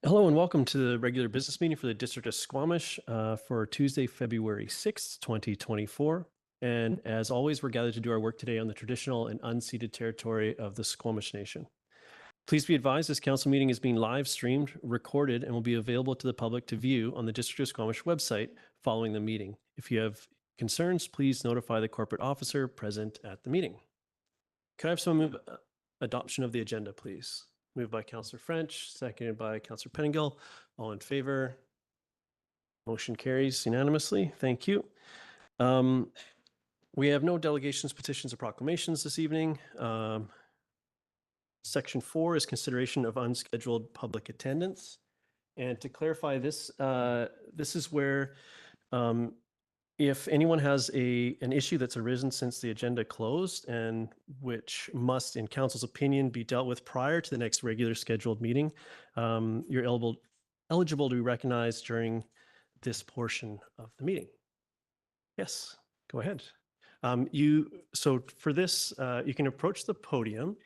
Hello and welcome to the regular business meeting for the District of Squamish for Tuesday, February 6th, 2024. And as always, we're gathered to do our work today on the traditional and unceded territory of the Squamish Nation. Please be advised this council meeting is being live streamed, recorded, and will be available to the public to view on the District of Squamish website following the meeting. If you have concerns, please notify the corporate officer present at the meeting. Could I have someone move adoption of the agenda, please? Moved by Councillor French, seconded by Councillor Pettingill. All in favor? Motion carries unanimously. Thank you. We have no delegations, petitions, or proclamations this evening. Section 4 is consideration of unscheduled public attendance. And to clarify this, this is where if anyone has an issue that's arisen since the agenda closed and which must, in council's opinion, be dealt with prior to the next regular scheduled meeting, you're eligible to be recognized during this portion of the meeting. Yes, go ahead. So for this, you can approach the podium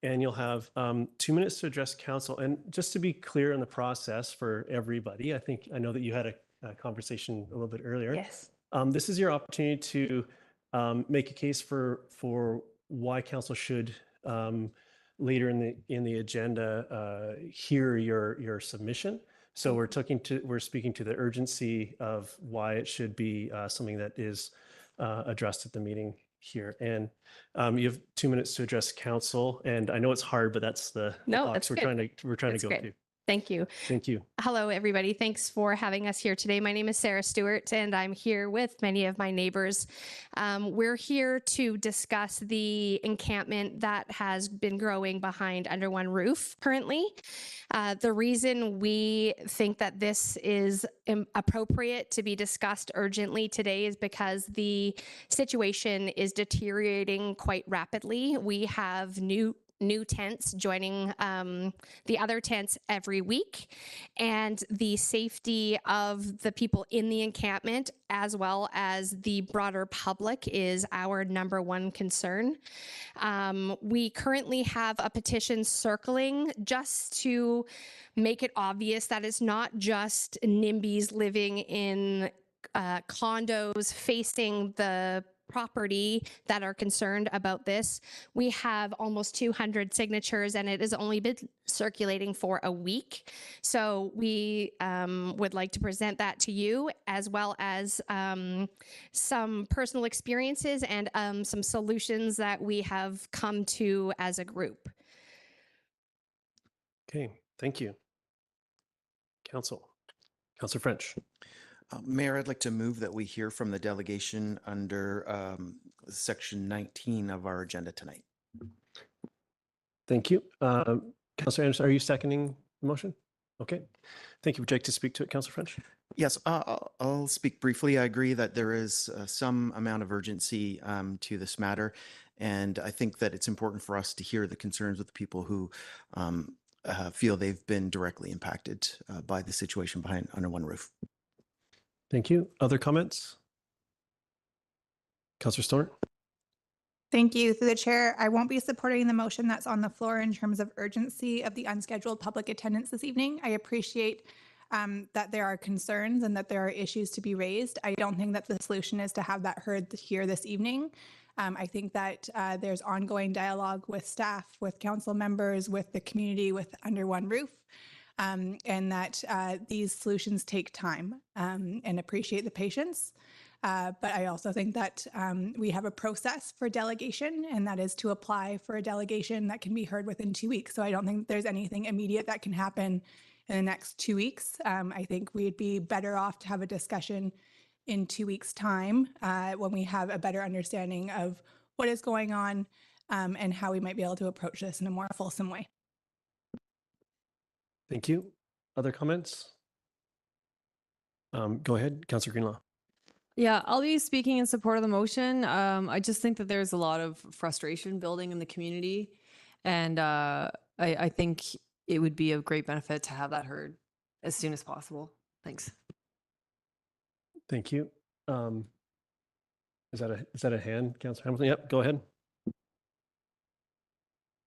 and you'll have 2 minutes to address council. And just to be clear on the process for everybody, I know that you had a conversation a little bit earlier. Yes. This is your opportunity to make a case for why council should later in the agenda hear your submission. So we're speaking to the urgency of why it should be something that is addressed at the meeting here. And you have 2 minutes to address council. And I know it's hard, but that's the box we're trying to go through. Thank you. Thank you. Hello, everybody. Thanks for having us here today. My name is Sarah Stewart, and I'm here with many of my neighbors. We're here to discuss the encampment that has been growing behind Under One Roof currently. The reason we think that this is appropriate to be discussed urgently today is because the situation is deteriorating quite rapidly. We have new tents joining the other tents every week, and the safety of the people in the encampment as well as the broader public is our #1 concern. We currently have a petition circling just to make it obvious that it's not just NIMBYs living in condos facing the property that are concerned about this. We have almost 200 signatures, and it has only been circulating for a week. So we would like to present that to you, as well as some personal experiences and some solutions that we have come to as a group. Okay, thank you. Councillor French. Mayor, I'd like to move that we hear from the delegation under section 19 of our agenda tonight. Thank you. Councillor Anderson, are you seconding the motion? Okay. Thank you. Would you like to speak to it, Councillor French? Yes, I'll speak briefly. I agree that there is some amount of urgency to this matter, and I think that it's important for us to hear the concerns of the people who feel they've been directly impacted by the situation behind Under One Roof. Thank you. Other comments? Councillor Stewart? Thank you. Through the chair, I won't be supporting the motion that's on the floor in terms of urgency of the unscheduled public attendance this evening. I appreciate that there are concerns and that there are issues to be raised. I don't think that the solution is to have that heard here this evening. I think that there's ongoing dialogue with staff, with council members, with the community, with Under One Roof. And that these solutions take time, and appreciate the patience. But I also think that we have a process for delegation, and that is to apply for a delegation that can be heard within 2 weeks. So I don't think there's anything immediate that can happen in the next 2 weeks. I think we'd be better off to have a discussion in 2 weeks' time when we have a better understanding of what is going on and how we might be able to approach this in a more fulsome way. Thank you. Other comments? Go ahead, Councillor Greenlaw. Yeah, I'll be speaking in support of the motion. I just think that there's a lot of frustration building in the community, and I think it would be of great benefit to have that heard as soon as possible. Thanks. Thank you. Is that a hand, Councillor Hamilton? Yep, go ahead.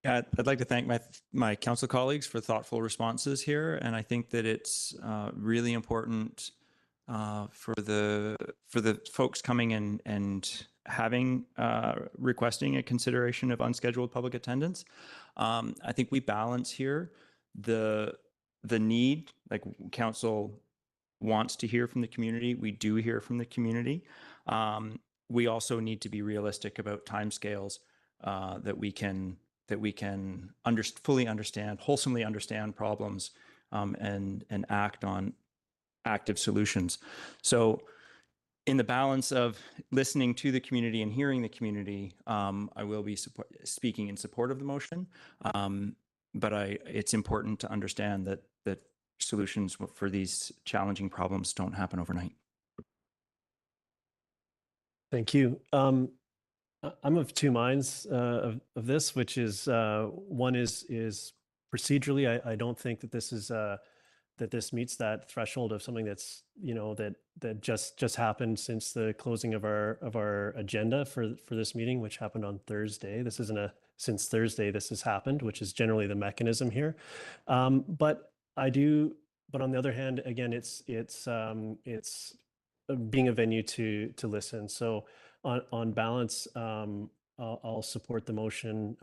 Yeah, I'd like to thank my council colleagues for thoughtful responses here, and I think that it's really important for the folks coming in and having requesting a consideration of unscheduled public attendance. I think we balance here the need, like council wants to hear from the community. We do hear from the community. We also need to be realistic about timescales that we can fully understand, wholesomely understand problems, and act on active solutions. So in the balance of listening to the community and hearing the community, I will be speaking in support of the motion. But it's important to understand that solutions for these challenging problems don't happen overnight. Thank you. I'm of two minds of this, which is one is procedurally, I don't think that this is that this meets that threshold of something that's that just happened since the closing of our agenda for this meeting, which happened on Thursday. This isn't a since Thursday this has happened, which is generally the mechanism here. But on the other hand, again, it's being a venue to listen. So on balance, I'll support the motion,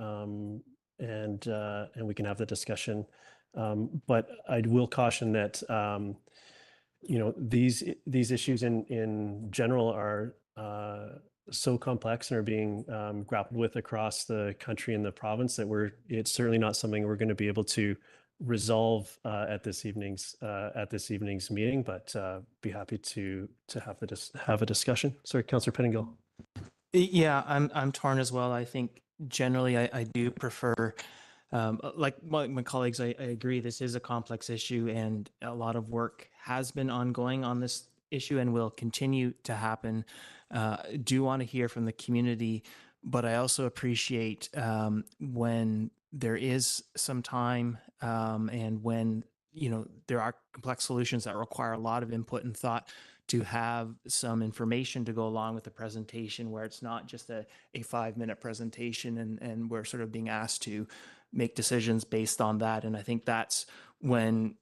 and we can have the discussion. But I will caution that these issues in general are so complex and are being grappled with across the country and the province that it's certainly not something we're going to be able to resolve at this evening's meeting, but be happy to have a discussion. Sorry, Councillor Pettingill. Yeah, I'm torn as well. I think generally I do prefer, like my colleagues, I agree this is a complex issue and a lot of work has been ongoing on this issue and will continue to happen. Do want to hear from the community, but I also appreciate when there is some time and when there are complex solutions that require a lot of input and thought, to have some information to go along with the presentation where it's not just a 5-minute presentation and we're sort of being asked to make decisions based on that. And I think that's when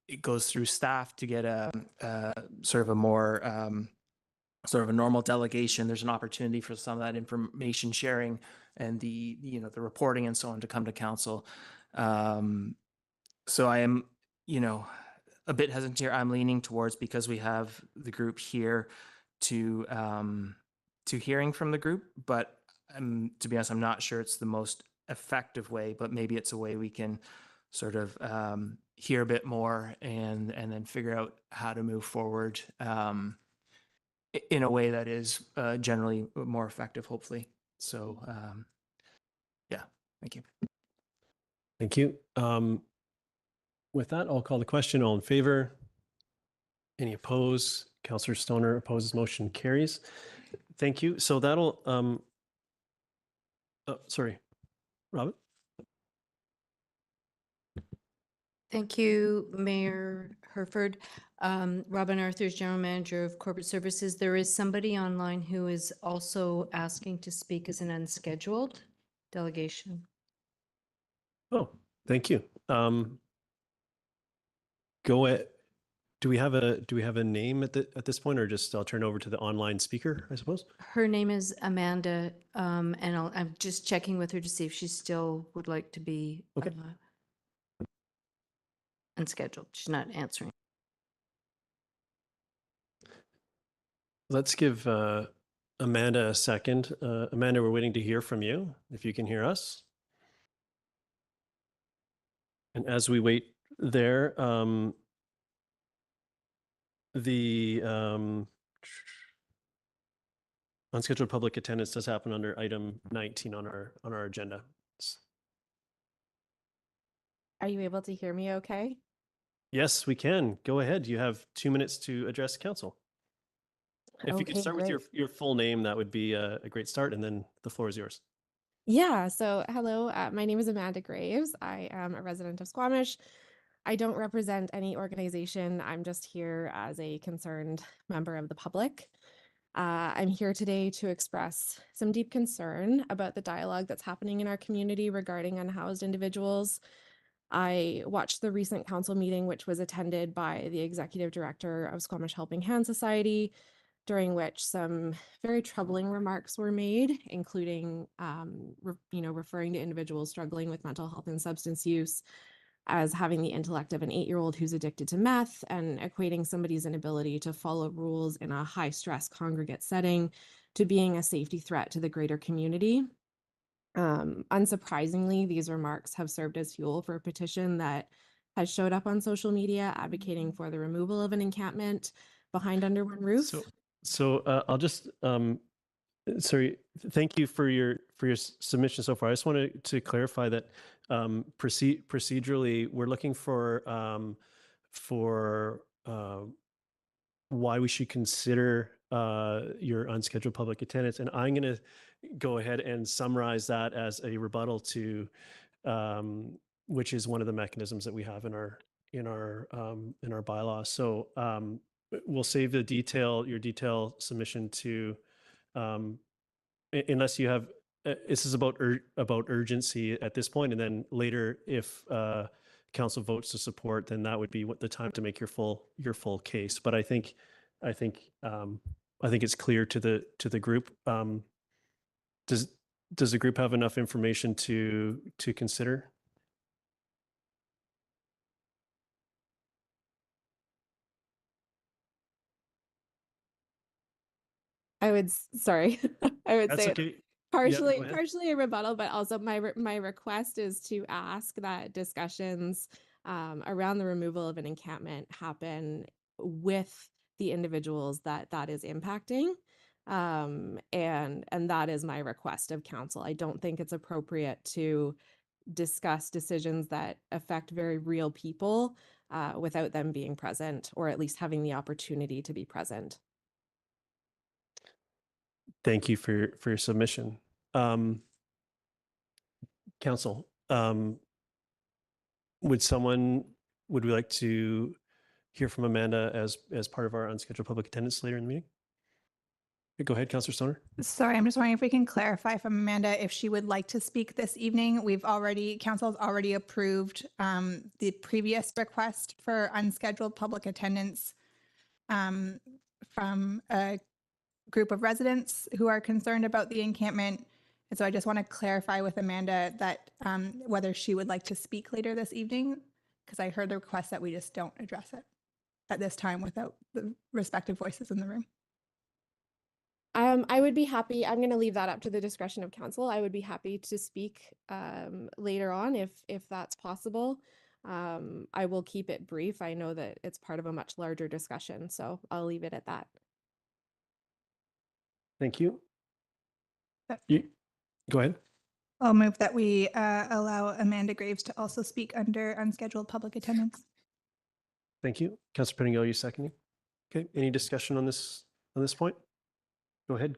it goes through staff to get a sort of a more sort of a normal delegation, there's an opportunity for some of that information sharing and the reporting and so on to come to council. So I am, a bit hesitant here. I'm leaning towards, because we have the group here, to hearing from the group, but to be honest, I'm not sure it's the most effective way, but maybe it's a way we can sort of hear a bit more and then figure out how to move forward in a way that is generally more effective, hopefully. So yeah, thank you. Thank you. With that, I'll call the question. All in favor? Any opposed? Councillor Stoner opposes. Motion carries. Thank you. So that'll, sorry, Robin? Thank you, Mayor Herford. Robin Arthurs, General Manager of Corporate Services. There is somebody online who is also asking to speak as an unscheduled delegation. Oh, thank you. Go ahead. Do we have a name at this point, or just I'll turn over to the online speaker, I suppose? Her name is Amanda, and I'm just checking with her to see if she still would like to be Okay. Unscheduled. She's not answering. Let's give Amanda a second. Amanda, we're waiting to hear from you, if you can hear us. And as we wait there, the unscheduled public attendance does happen under item 19 on our agenda. Are you able to hear me okay? Yes, we can. Go ahead. You have 2 minutes to address council. If you could Okay, start great. with your full name, that would be a great start, and then the floor is yours. Yeah, so hello, my name is Amanda Graves. I am a resident of Squamish. I don't represent any organization. I'm just here as a concerned member of the public. I'm here today to express some deep concern about the dialogue that's happening in our community regarding unhoused individuals. I watched the recent council meeting, which was attended by the executive director of Squamish Helping Hand Society, during which some very troubling remarks were made, including, referring to individuals struggling with mental health and substance use as having the intellect of an 8-year-old who's addicted to meth, and equating somebody's inability to follow rules in a high stress congregate setting to being a safety threat to the greater community. Unsurprisingly, these remarks have served as fuel for a petition that has showed up on social media advocating for the removal of an encampment behind Under One Roof. I'll just sorry. Thank you for your submission so far. I just wanted to clarify that procedurally, we're looking for why we should consider your unscheduled public attendance, and I'm going to go ahead and summarize that as a rebuttal to, which is one of the mechanisms that we have in our bylaws. So we'll save your detail submission to, unless you have. This is about urgency at this point, and then later, if council votes to support, then that would be the time to make your full case. But I think it's clear to the group. Does the group have enough information to consider? I would say That's okay. partially go ahead. partially a rebuttal, but also my request is to ask that discussions around the removal of an encampment happen with the individuals that is impacting. And that is my request of council. I don't think it's appropriate to discuss decisions that affect very real people without them being present, or at least having the opportunity to be present. Thank you for your submission. Council, would we like to hear from Amanda as part of our unscheduled public attendance later in the meeting? Go ahead, Councillor Stoner. Sorry, I'm just wondering if we can clarify from Amanda if she would like to speak this evening. Council's already approved the previous request for unscheduled public attendance from a group of residents who are concerned about the encampment. And so I just want to clarify with Amanda that whether she would like to speak later this evening, because I heard the request that we just don't address it at this time without the respective voices in the room. I would be happy. I'm going to leave that up to the discretion of council. I would be happy to speak later on if that's possible. I will keep it brief. I know that it's part of a much larger discussion, so I'll leave it at that. Thank you. Go ahead. I'll move that we allow Amanda Graves to also speak under unscheduled public attendance. Thank you. Councillor Pettingill, you seconding? Okay. Any discussion on this point? Go ahead.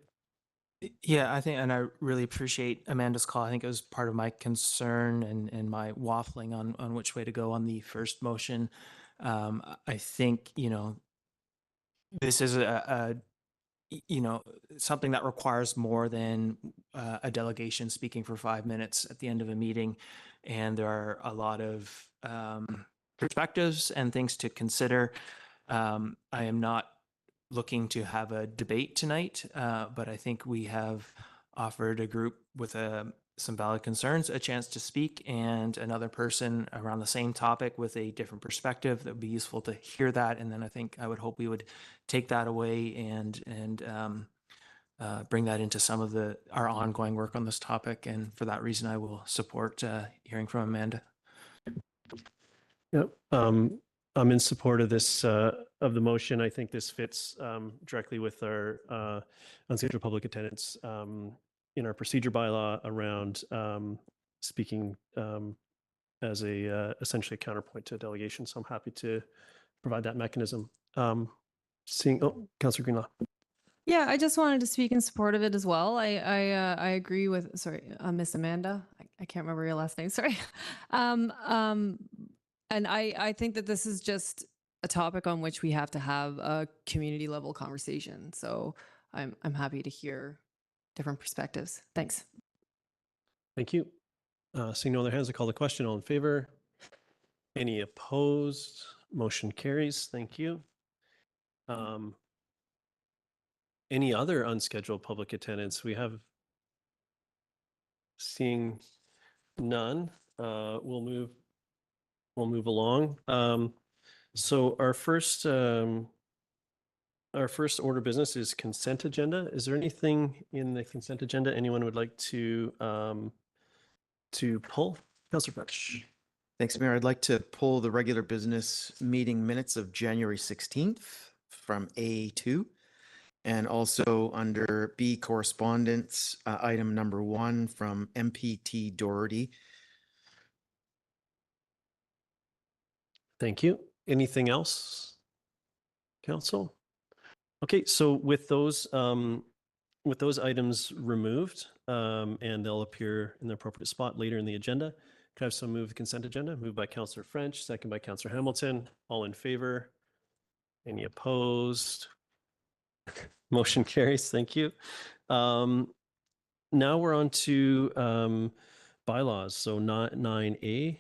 Yeah, I think, and I really appreciate Amanda's call. I think it was part of my concern and my waffling on which way to go on the first motion. I think, this is something that requires more than a delegation speaking for 5 minutes at the end of a meeting. And there are a lot of perspectives and things to consider. I am not looking to have a debate tonight, but I think we have offered a group with some valid concerns a chance to speak, and another person around the same topic with a different perspective. That would be useful to hear that, and then I would hope we would take that away and bring that into some of our ongoing work on this topic. And for that reason, I will support hearing from Amanda. Yep. I'm in support of this, of the motion. I think this fits directly with our unscheduled public attendance in our procedure bylaw around speaking as essentially a counterpoint to a delegation. So I'm happy to provide that mechanism. Councillor Greenlaw. Yeah, I just wanted to speak in support of it as well. I agree with, Miss Amanda. I can't remember your last name. Sorry. And I think that this is just a topic on which we have to have a community level conversation. So I'm happy to hear different perspectives. Thanks. Thank you. Seeing no other hands, I call the question. All in favor? Any opposed? Motion carries. Thank you. Any other unscheduled public attendance? We have seeing none. We'll move along. So our first order of business is consent agenda. Is there anything in the consent agenda anyone would like to pull? Councillor French. Thanks, Mayor. I'd like to pull the regular business meeting minutes of January 16th from A2, and also under B, correspondence, item number 1 from MPT Doherty. Thank you. Anything else, Council? Okay, so with those items removed, and they'll appear in the appropriate spot later in the agenda, could I have some move the consent agenda? Moved by Councillor French, second by Councillor Hamilton. All in favor? Any opposed? Motion carries. Thank you. Now we're on to bylaws. So 9A,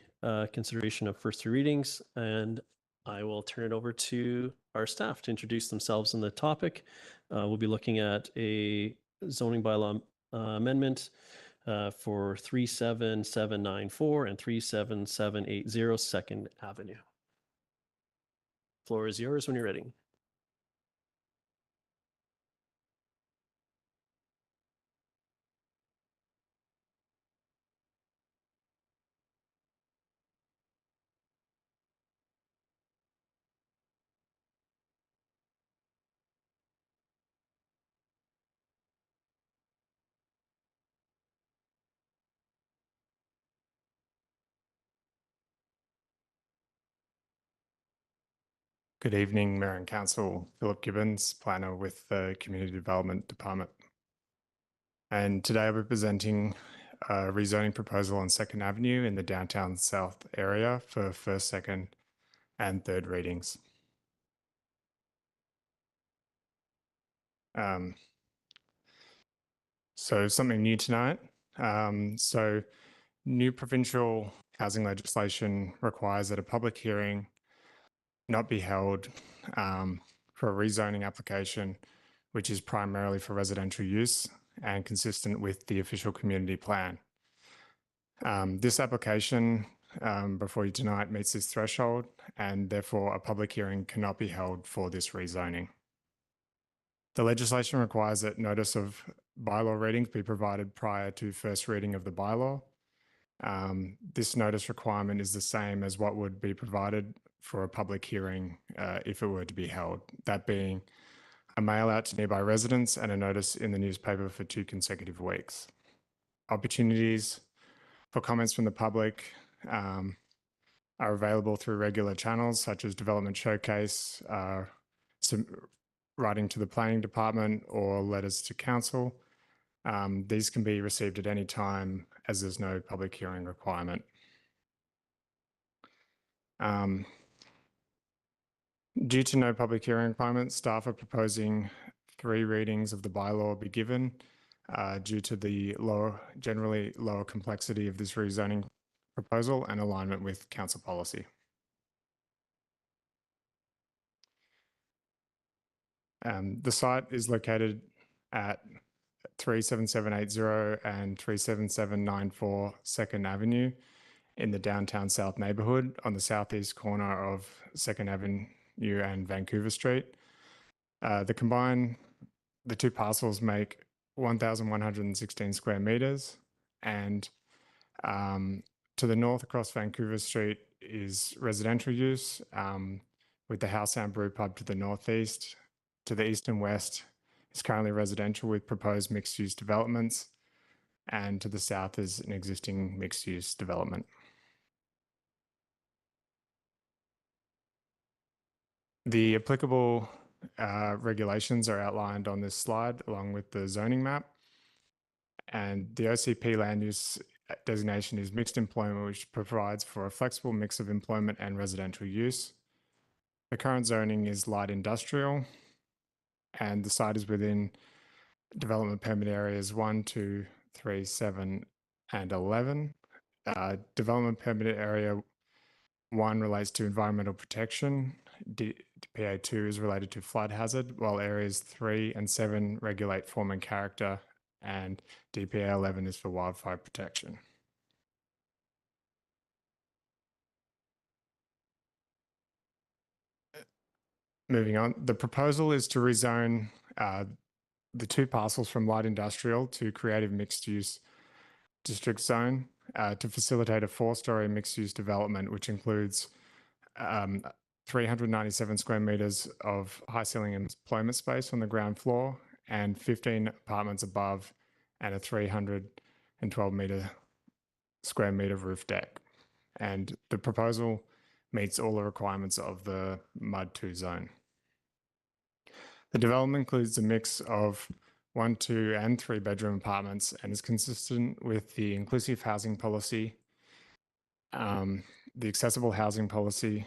consideration of first 3 readings, and I will turn it over to our staff to introduce themselves on the topic. We'll be looking at a zoning bylaw amendment for 37794 and 37780 Second Avenue. Floor is yours when you're ready. Good evening, Mayor and Council. Philip Gibbons, planner with the Community Development Department. And today I'll be presenting a rezoning proposal on 2nd Avenue in the downtown south area for first, second, and third readings. So something new tonight. So new provincial housing legislation requires that a public hearing not be held for a rezoning application, which is primarily for residential use and consistent with the official community plan. This application before you tonight meets this threshold, and therefore a public hearing cannot be held for this rezoning. The legislation requires that notice of bylaw readings be provided prior to first reading of the bylaw. This notice requirement is the same as what would be provided for a public hearing if it were to be held, that being a mail out to nearby residents and a notice in the newspaper for 2 consecutive weeks. Opportunities for comments from the public are available through regular channels such as Development Showcase, writing to the Planning Department, or letters to Council. These can be received at any time as there's no public hearing requirement. Due to no public hearing requirement, staff are proposing 3 readings of the bylaw be given due to the generally lower complexity of this rezoning proposal and alignment with council policy. The site is located at 37780 and 37794 2nd Avenue in the downtown south neighbourhood on the southeast corner of 2nd Avenue and Vancouver Street. The 2 parcels make 1,116 square metres, and to the north across Vancouver Street is residential use with the House and Brew Pub to the northeast. To the east and west is currently residential with proposed mixed-use developments, and to the south is an existing mixed-use development. The applicable regulations are outlined on this slide along with the zoning map, and the OCP land use designation is mixed employment, which provides for a flexible mix of employment and residential use. The current zoning is light industrial, and the site is within development permit areas 1, 2, 3, 7, and 11. Development permit area 1 relates to environmental protection. DPA 2 is related to flood hazard, while areas 3 and 7 regulate form and character, and DPA 11 is for wildfire protection. Moving on, the proposal is to rezone the 2 parcels from light industrial to creative mixed use district zone to facilitate a 4-story mixed use development, which includes 397 square meters of high ceiling employment space on the ground floor and 15 apartments above and a 312 square meter roof deck. And the proposal meets all the requirements of the MUD 2 zone. The development includes a mix of 1, 2, and 3 bedroom apartments and is consistent with the inclusive housing policy, the accessible housing policy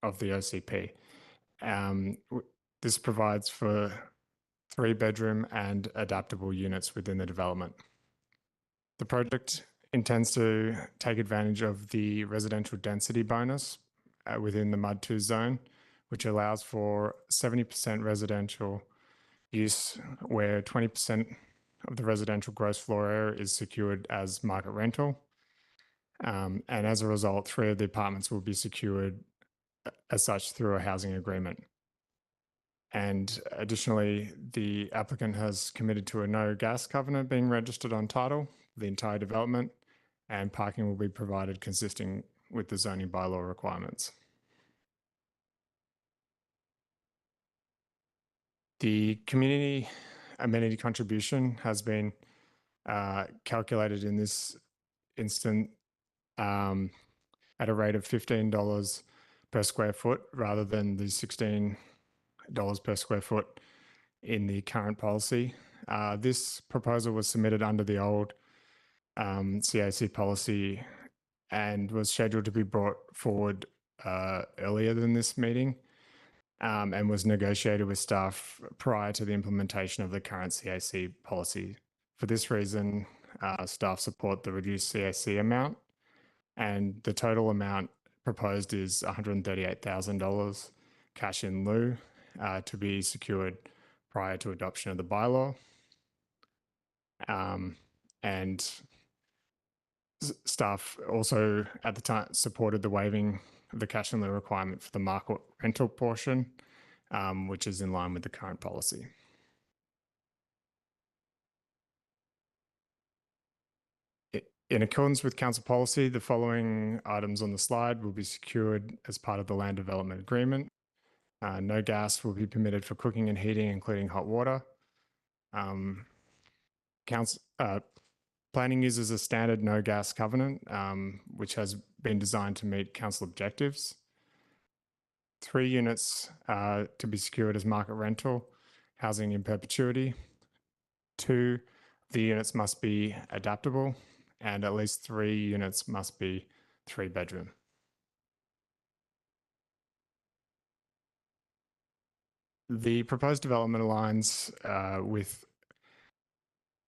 of the OCP. This provides for 3 bedroom and adaptable units within the development. The project intends to take advantage of the residential density bonus within the MUD 2 zone, which allows for 70% residential use where 20% of the residential gross floor area is secured as market rental. And as a result, 3 of the apartments will be secured as such through a housing agreement. And additionally, the applicant has committed to a no gas covenant being registered on title for the entire development, and parking will be provided consistent with the zoning bylaw requirements. The community amenity contribution has been calculated in this instant at a rate of $15 per square foot rather than the $16 per square foot in the current policy. This proposal was submitted under the old CAC policy and was scheduled to be brought forward earlier than this meeting and was negotiated with staff prior to the implementation of the current CAC policy. For this reason, staff support the reduced CAC amount, and the total amount proposed is $138,000 cash in lieu to be secured prior to adoption of the bylaw. And staff also at the time supported the waiving of the cash in lieu requirement for the market rental portion, which is in line with the current policy. In accordance with council policy, the following items on the slide will be secured as part of the land development agreement. No gas will be permitted for cooking and heating, including hot water. Planning uses a standard no gas covenant, which has been designed to meet council objectives. 3 units to be secured as market rental, housing in perpetuity. 2, the units must be adaptable, and at least 3 units must be 3 bedroom. The proposed development aligns with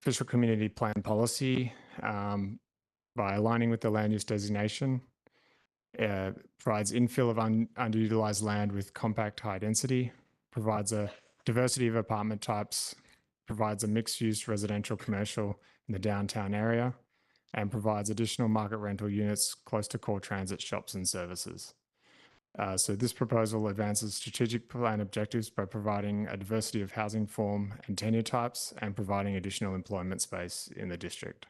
official community plan policy by aligning with the land use designation, provides infill of underutilized land with compact high density, provides a diversity of apartment types, provides a mixed use residential commercial in the downtown area, and provides additional market rental units close to core transit shops and services. So this proposal advances strategic plan objectives by providing a diversity of housing form and tenure types and providing additional employment space in the district.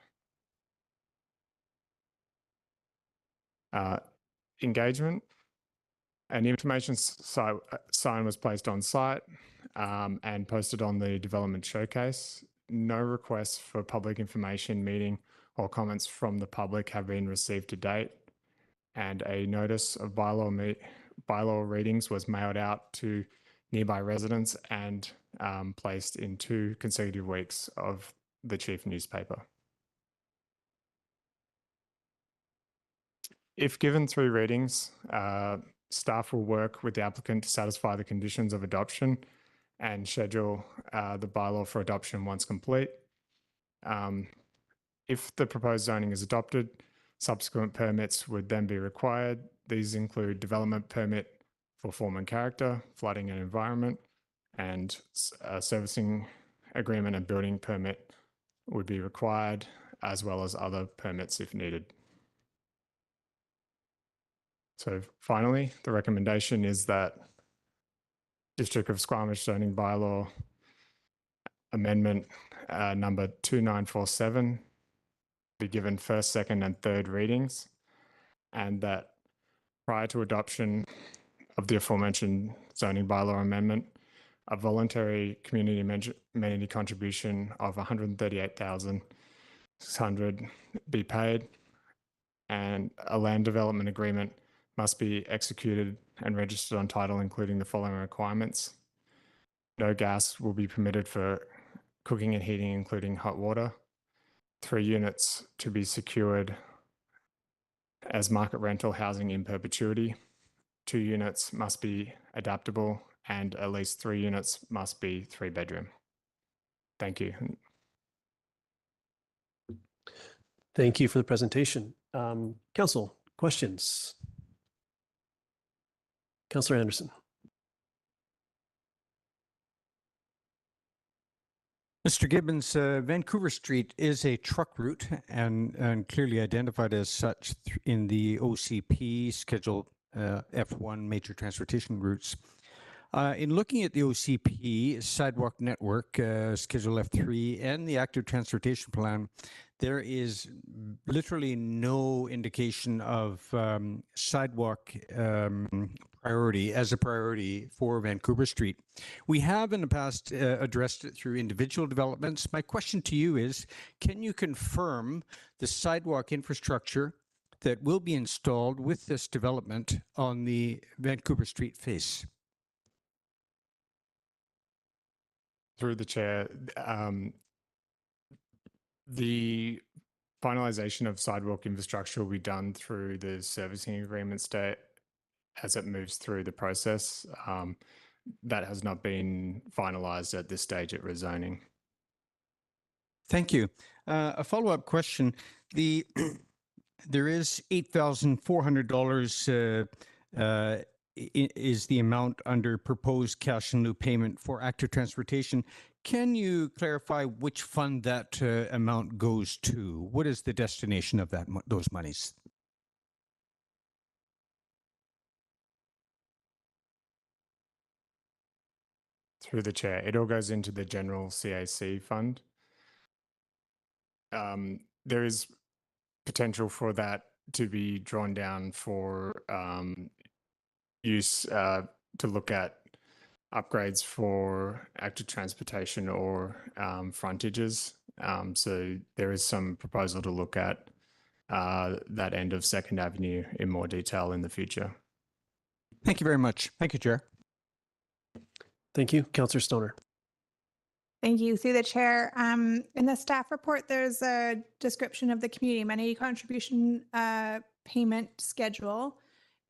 Engagement. An information sign was placed on site and posted on the development showcase. No requests for public information meeting or comments from the public have been received to date, and a notice of bylaw readings was mailed out to nearby residents and placed in 2 consecutive weeks of the chief newspaper. If given 3 readings, staff will work with the applicant to satisfy the conditions of adoption and schedule the bylaw for adoption once complete. If the proposed zoning is adopted, subsequent permits would then be required. These include development permit for form and character, flooding and environment, and servicing agreement and building permit would be required, as well as other permits if needed. So finally, the recommendation is that District of Squamish zoning bylaw amendment number 2947 be given first, second, and third readings, and that prior to adoption of the aforementioned zoning bylaw amendment, a voluntary community amenity contribution of $138,600 be paid, and a land development agreement must be executed and registered on title, including the following requirements. No gas will be permitted for cooking and heating, including hot water. 3 units to be secured as market rental housing in perpetuity. 2 units must be adaptable, and at least 3 units must be 3-bedroom. Thank you. Thank you for the presentation. Council, questions? Councillor Anderson. Mr. Gibbons, Vancouver Street is a truck route and clearly identified as such in the OCP Schedule F1 major transportation routes. In looking at the OCP sidewalk network, Schedule F3, and the active transportation plan, there is literally no indication of sidewalk priority as a priority for Vancouver Street. We have in the past addressed it through individual developments. My question to you is, can you confirm the sidewalk infrastructure that will be installed with this development on the Vancouver Street face? Through the chair, the finalization of sidewalk infrastructure will be done through the servicing agreement state as it moves through the process. That has not been finalized at this stage at rezoning. Thank you. A follow-up question. There is $8,400 is the amount under proposed cash in lieu payment for active transportation. Can you clarify which fund that amount goes to? What is the destination of those monies? Through the chair, it all goes into the general CAC fund. There is potential for that to be drawn down for use to look at upgrades for active transportation or frontages. So there is some proposal to look at that end of 2nd Avenue in more detail in the future. Thank you very much. Thank you, Chair. Thank you. Councillor Stoner. Thank you. Through the chair, in the staff report, there's a description of the community amenity contribution payment schedule,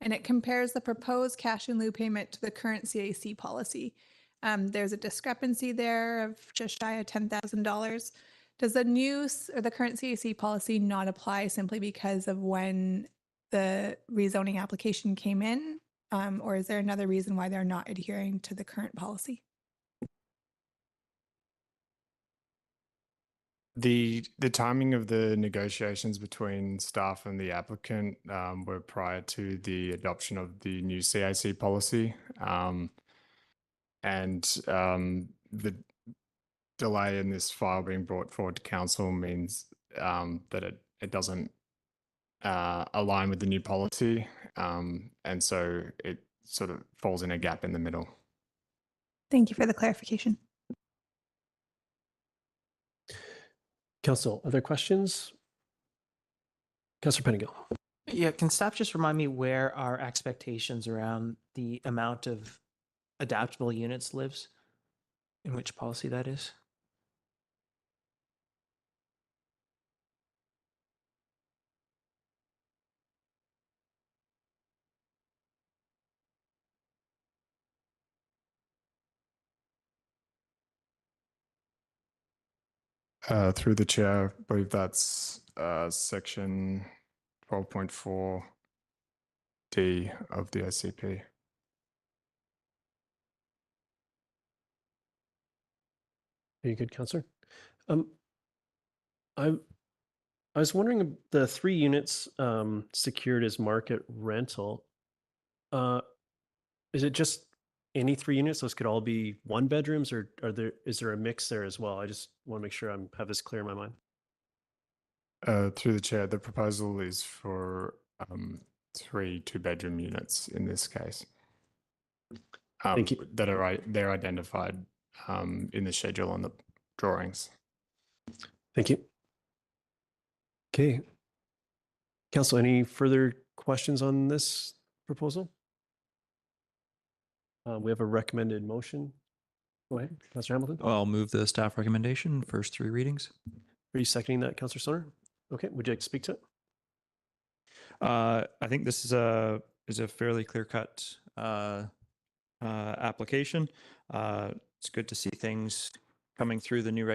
and it compares the proposed cash in lieu payment to the current CAC policy. There's a discrepancy there of just shy of $10,000. Does the new or the current CAC policy not apply simply because of when the rezoning application came in? Or is there another reason why they're not adhering to the current policy? The timing of the negotiations between staff and the applicant were prior to the adoption of the new CAC policy. The delay in this file being brought forward to council means that it doesn't align with the new policy. And so it sort of falls in a gap in the middle. Thank you for the clarification. Council, other questions? Councillor Pettingill. Yeah, can staff just remind me where our expectations around the amount of adaptable units lives? In which policy that is? Through the chair, I believe that's section 12.4D of the OCP. Very good, Councillor. I was wondering, the 3 units secured as market rental, is it just any 3 units? Those could all be 1 bedrooms, or is there a mix there as well? I just want to make sure I have this clear in my mind. Through the chair, the proposal is for 3 2-bedroom units in this case. Thank you. They're identified in the schedule on the drawings. Thank you. Okay. Council, any further questions on this proposal? We have a recommended motion. Go ahead, Councillor Hamilton. I'll move the staff recommendation, first 3 readings. Are you seconding that, Councillor Stoner? Okay, would you like to speak to it? I think this is a fairly clear-cut application. It's good to see things coming through the new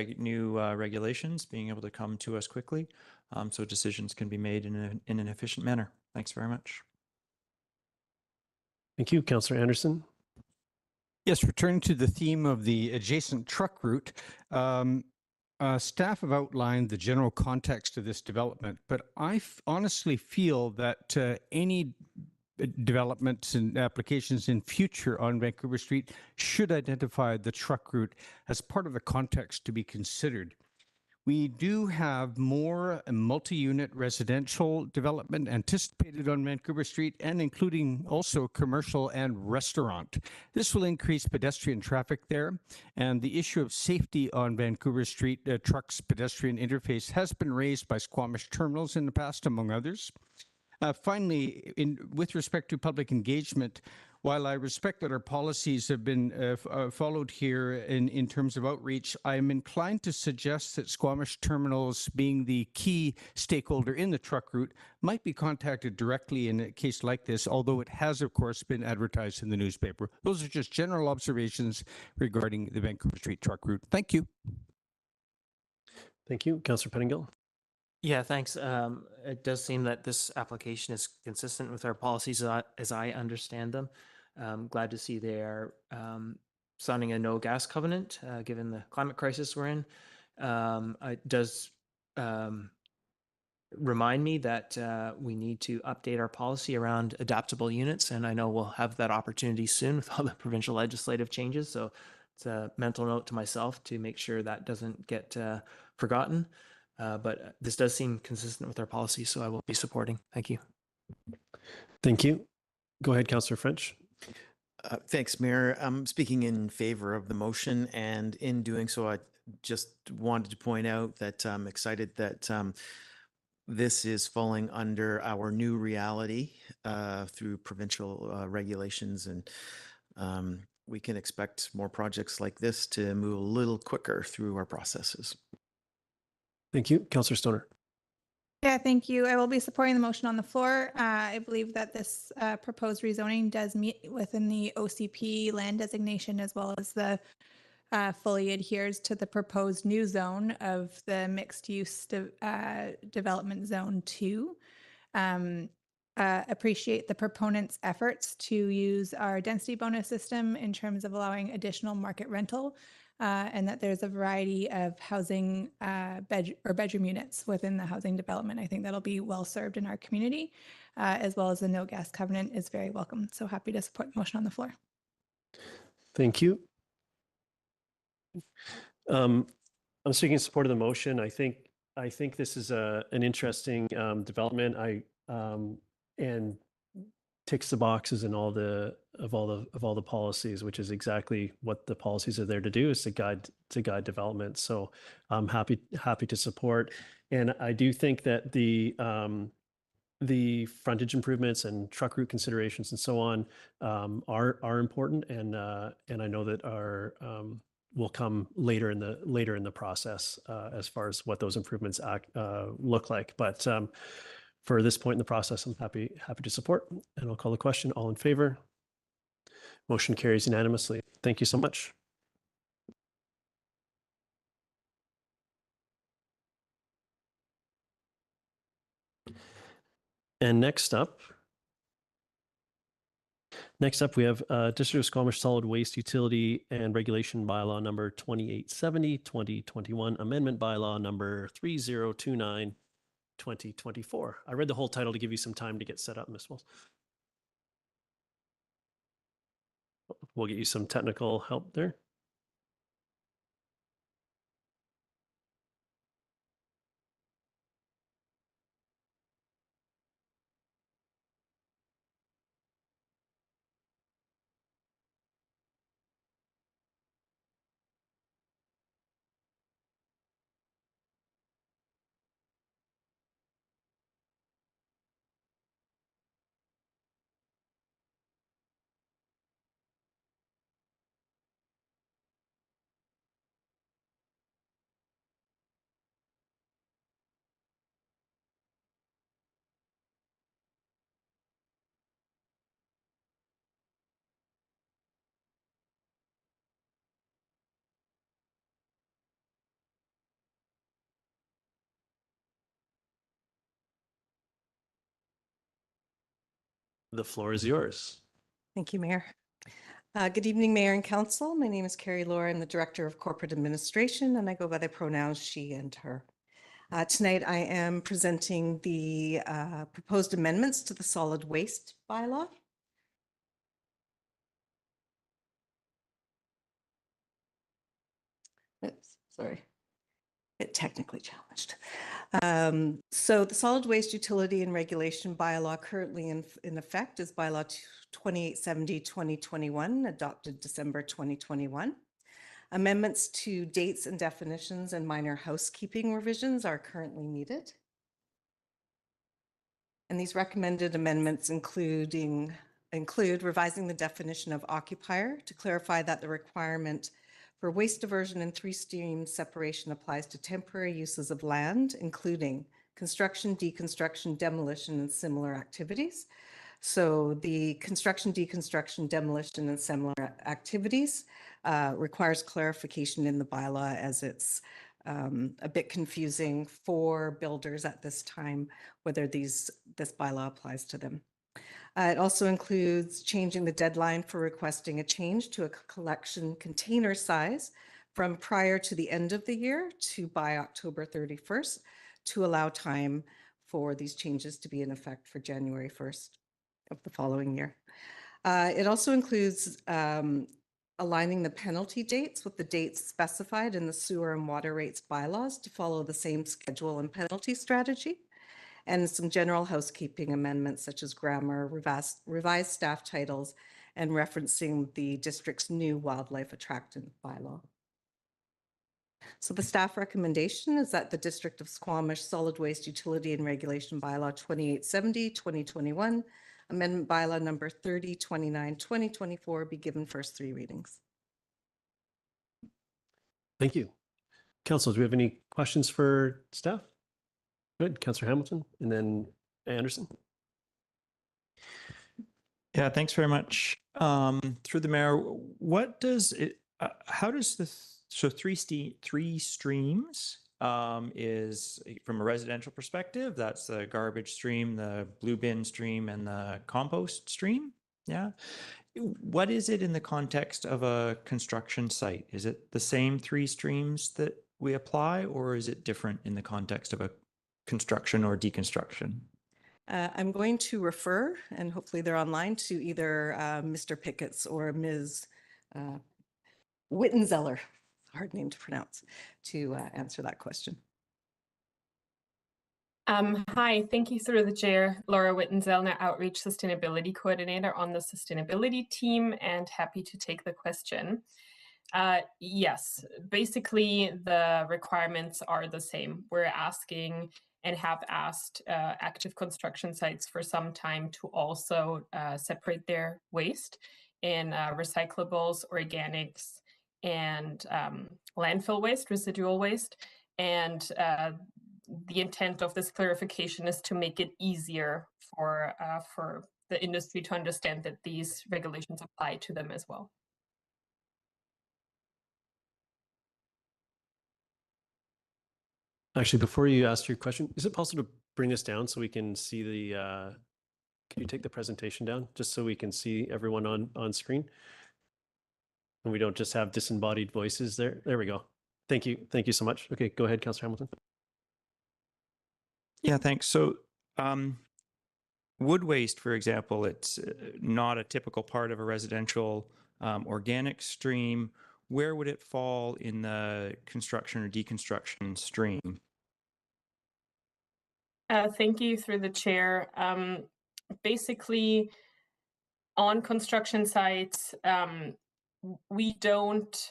regulations, being able to come to us quickly, so decisions can be made in an efficient manner. Thanks very much. Thank you, Councillor Anderson. Yes, returning to the theme of the adjacent truck route, staff have outlined the general context of this development, but I honestly feel that any developments and applications in future on Vancouver Street should identify the truck route as part of the context to be considered. We do have more multi-unit residential development anticipated on Vancouver Street, and including also commercial and restaurant. This will increase pedestrian traffic there, and the issue of safety on Vancouver Street trucks pedestrian interface has been raised by Squamish terminals in the past, among others. Finally, with respect to public engagement, while I respect that our policies have been followed here in terms of outreach, I am inclined to suggest that Squamish terminals, being the key stakeholder in the truck route, might be contacted directly in a case like this, although it has, of course, been advertised in the newspaper. Those are just general observations regarding the Vancouver Street truck route. Thank you. Thank you, Councillor Pettingill. Yeah, thanks. It does seem that this application is consistent with our policies as I understand them. Glad to see they are signing a no gas covenant, given the climate crisis we're in. It does remind me that we need to update our policy around adaptable units, and I know we'll have that opportunity soon with all the provincial legislative changes. So it's a mental note to myself to make sure that doesn't get forgotten. But this does seem consistent with our policy, so I will be supporting. Thank you. Thank you. Go ahead, Councillor French. Thanks, Mayor. I'm speaking in favor of the motion, and in doing so, I just wanted to point out that I'm excited that this is falling under our new reality through provincial regulations, and we can expect more projects like this to move a little quicker through our processes. Thank you, Councillor Stoner. Yeah, thank you. I will be supporting the motion on the floor. I believe that this proposed rezoning does meet within the OCP land designation, as well as the fully adheres to the proposed new zone of the mixed use development zone 2. Appreciate the proponents' efforts to use our density bonus system in terms of allowing additional market rental, and that there's a variety of housing bedroom units within the housing development. I think that'll be well served in our community, as well as the no gas covenant is very welcome. So happy to support the motion on the floor. Thank you. I'm speaking in support of the motion. I think this is an interesting development. And ticks the boxes in all the policies, which is exactly what the policies are there to do, is to guide development. So I'm happy to support. And I do think that the frontage improvements and truck route considerations and so on are important, and I know that will come later in the process as far as what those improvements look like. But for this point in the process, I'm happy to support, and I'll call the question. All in favor? Motion carries unanimously. Thank you so much. And next up, we have District of Squamish Solid Waste Utility and Regulation Bylaw number 2870, 2021, Amendment Bylaw number 3029, 2024. I read the whole title to give you some time to get set up, Ms. Wells. We'll get you some technical help there. The floor is yours. Thank you, Mayor. Good evening, Mayor and Council. My name is Carrie Laura. I'm the Director of Corporate Administration, and I go by the pronouns she and her. Tonight, I am presenting the proposed amendments to the solid waste bylaw. Oops, sorry. Bit technically challenged. So the solid waste utility and regulation bylaw currently in effect is bylaw 2870-2021, adopted December 2021. Amendments to dates and definitions and minor housekeeping revisions are currently needed. And these recommended amendments include revising the definition of occupier to clarify that the requirement for waste diversion and three-stream separation applies to temporary uses of land, including construction, deconstruction, demolition, and similar activities. So the construction, deconstruction, demolition, and similar activities requires clarification in the bylaw, as it's a bit confusing for builders at this time whether this bylaw applies to them. It also includes changing the deadline for requesting a change to a collection container size from prior to the end of the year to by October 31st to allow time for these changes to be in effect for January 1st of the following year. It also includes aligning the penalty dates with the dates specified in the sewer and water rates bylaws to follow the same schedule and penalty strategy, and some general housekeeping amendments such as grammar, revised staff titles, and referencing the district's new wildlife attractant bylaw. So the staff recommendation is that the District of Squamish Solid Waste Utility and Regulation Bylaw 2870, 2021, Amendment Bylaw number 3029, 2024 be given first three readings. Thank you. Council, do we have any questions for staff? Good. Councillor Hamilton and then Anderson. Yeah, thanks very much. Through the mayor, what does it, how does this, so three streams is from a residential perspective, that's the garbage stream, the blue bin stream, and the compost stream. Yeah. What is it in the context of a construction site? Is it the same three streams that we apply, or is it different in the context of a construction or deconstruction? I'm going to refer, and hopefully they're online, to either Mr. Pickett's or Ms. Wittenzeller, hard name to pronounce, to answer that question. Hi, thank you through the chair, Laura Wittenzeller, Outreach Sustainability Coordinator on the Sustainability team, and happy to take the question. Yes, basically the requirements are the same. We're asking and have asked active construction sites for some time to also separate their waste in recyclables, organics, and landfill waste, residual waste. And the intent of this clarification is to make it easier for the industry to understand that these regulations apply to them as well. Actually, before you ask your question, is it possible to bring this down so we can see the, can you take the presentation down just so we can see everyone on screen? And we don't just have disembodied voices there. There we go. Thank you. Thank you so much. Okay, go ahead, Councillor Hamilton. Yeah, thanks. So wood waste, for example, it's not a typical part of a residential organic stream. Where would it fall in the construction or deconstruction stream? Thank you through the chair. Basically, on construction sites, we don't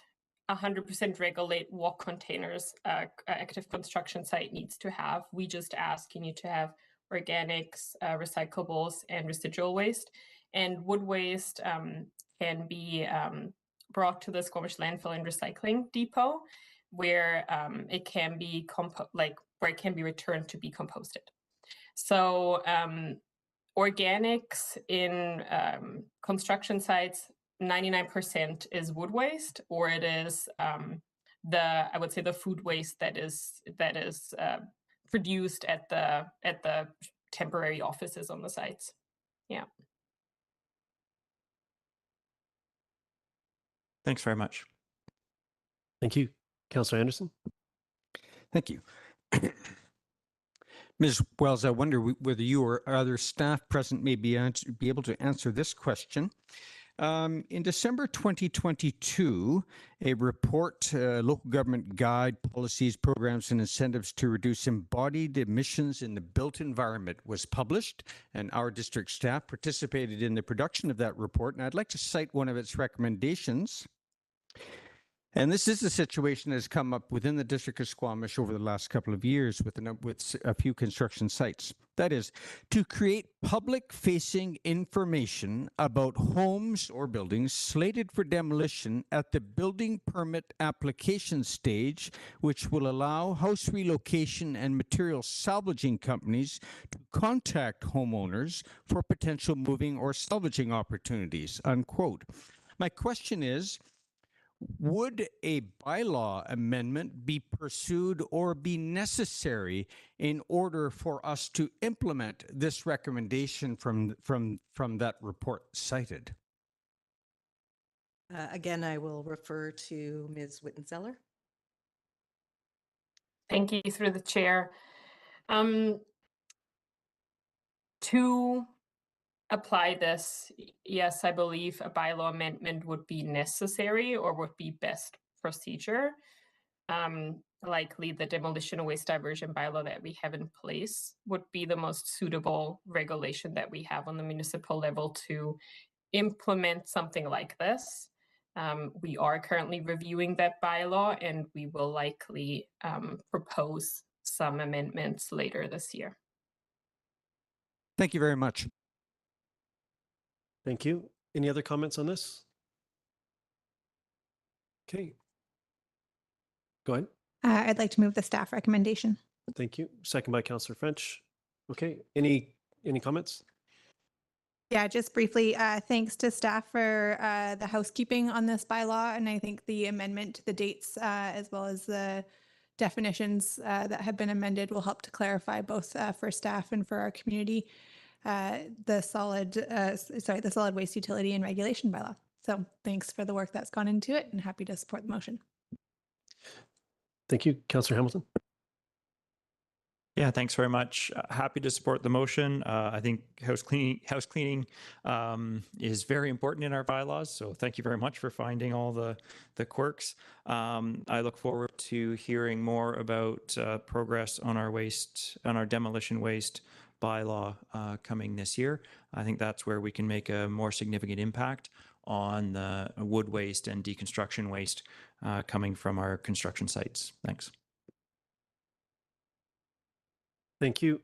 100% regulate what containers active construction site needs to have. We just ask you need to have organics, recyclables, and residual waste. And wood waste can be brought to the Squamish landfill and recycling depot, where it can be where it can be returned to be composted. So organics in construction sites, 99% is wood waste, or it is I would say the food waste that is produced at the temporary offices on the sites. Yeah. Thanks very much. Thank you. Councillor Anderson. Thank you. Ms. Wells, I wonder whether you or other staff present may be able to answer this question. In December 2022, a report, Local Government Guide, Policies, Programs, and Incentives to Reduce Embodied Emissions in the Built Environment was published, and our district staff participated in the production of that report, and I'd like to cite one of its recommendations. And this is a situation that has come up within the District of Squamish over the last couple of years with a few construction sites. That is, to create public-facing information about homes or buildings slated for demolition at the building permit application stage, which will allow house relocation and material salvaging companies to contact homeowners for potential moving or salvaging opportunities, unquote. My question is, would a bylaw amendment be pursued or be necessary in order for us to implement this recommendation from that report cited? Again, I will refer to Ms. Wittenzeller. Thank you through the chair. To apply this, yes, I believe a bylaw amendment would be necessary or would be best procedure. Likely the demolition and waste diversion bylaw that we have in place would be the most suitable regulation that we have on the municipal level to implement something like this. We are currently reviewing that bylaw, and we will likely propose some amendments later this year. Thank you very much. Thank you. Any other comments on this? Okay. Go ahead. I'd like to move the staff recommendation. Thank you. Second by Councillor French. Okay. Any comments? Yeah, just briefly, thanks to staff for the housekeeping on this bylaw. And I think the amendment to the dates as well as the definitions that have been amended will help to clarify both for staff and for our community the solid waste utility and regulation bylaw. So thanks for the work that's gone into it, and happy to support the motion. Thank you. Councillor Hamilton. Yeah, thanks very much. Happy to support the motion. I think house cleaning is very important in our bylaws. So thank you very much for finding all the quirks. I look forward to hearing more about progress on our demolition waste bylaw coming this year. I think that's where we can make a more significant impact on the wood waste and deconstruction waste coming from our construction sites. Thanks. Thank you.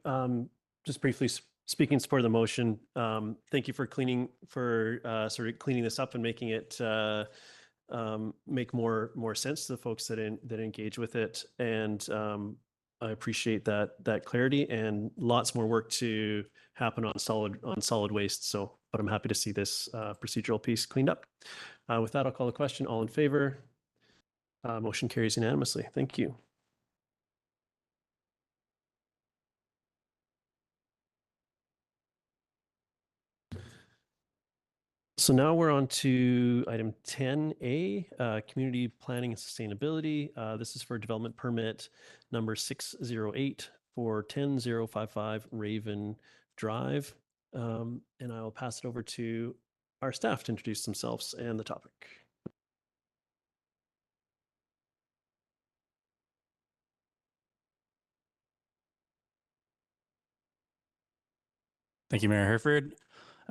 Just briefly speaking in support of the motion, thank you for sort of cleaning this up and making it make more sense to the folks that engage with it. And I appreciate that clarity, and lots more work to happen on solid waste. So, but I'm happy to see this procedural piece cleaned up. With that, I'll call the question. All in favor? Motion carries unanimously. Thank you. So now we're on to item 10A, community planning and sustainability. This is for development permit number 608 for 10055 Raven Drive. And I will pass it over to our staff to introduce themselves and the topic. Thank you, Mayor Hereford.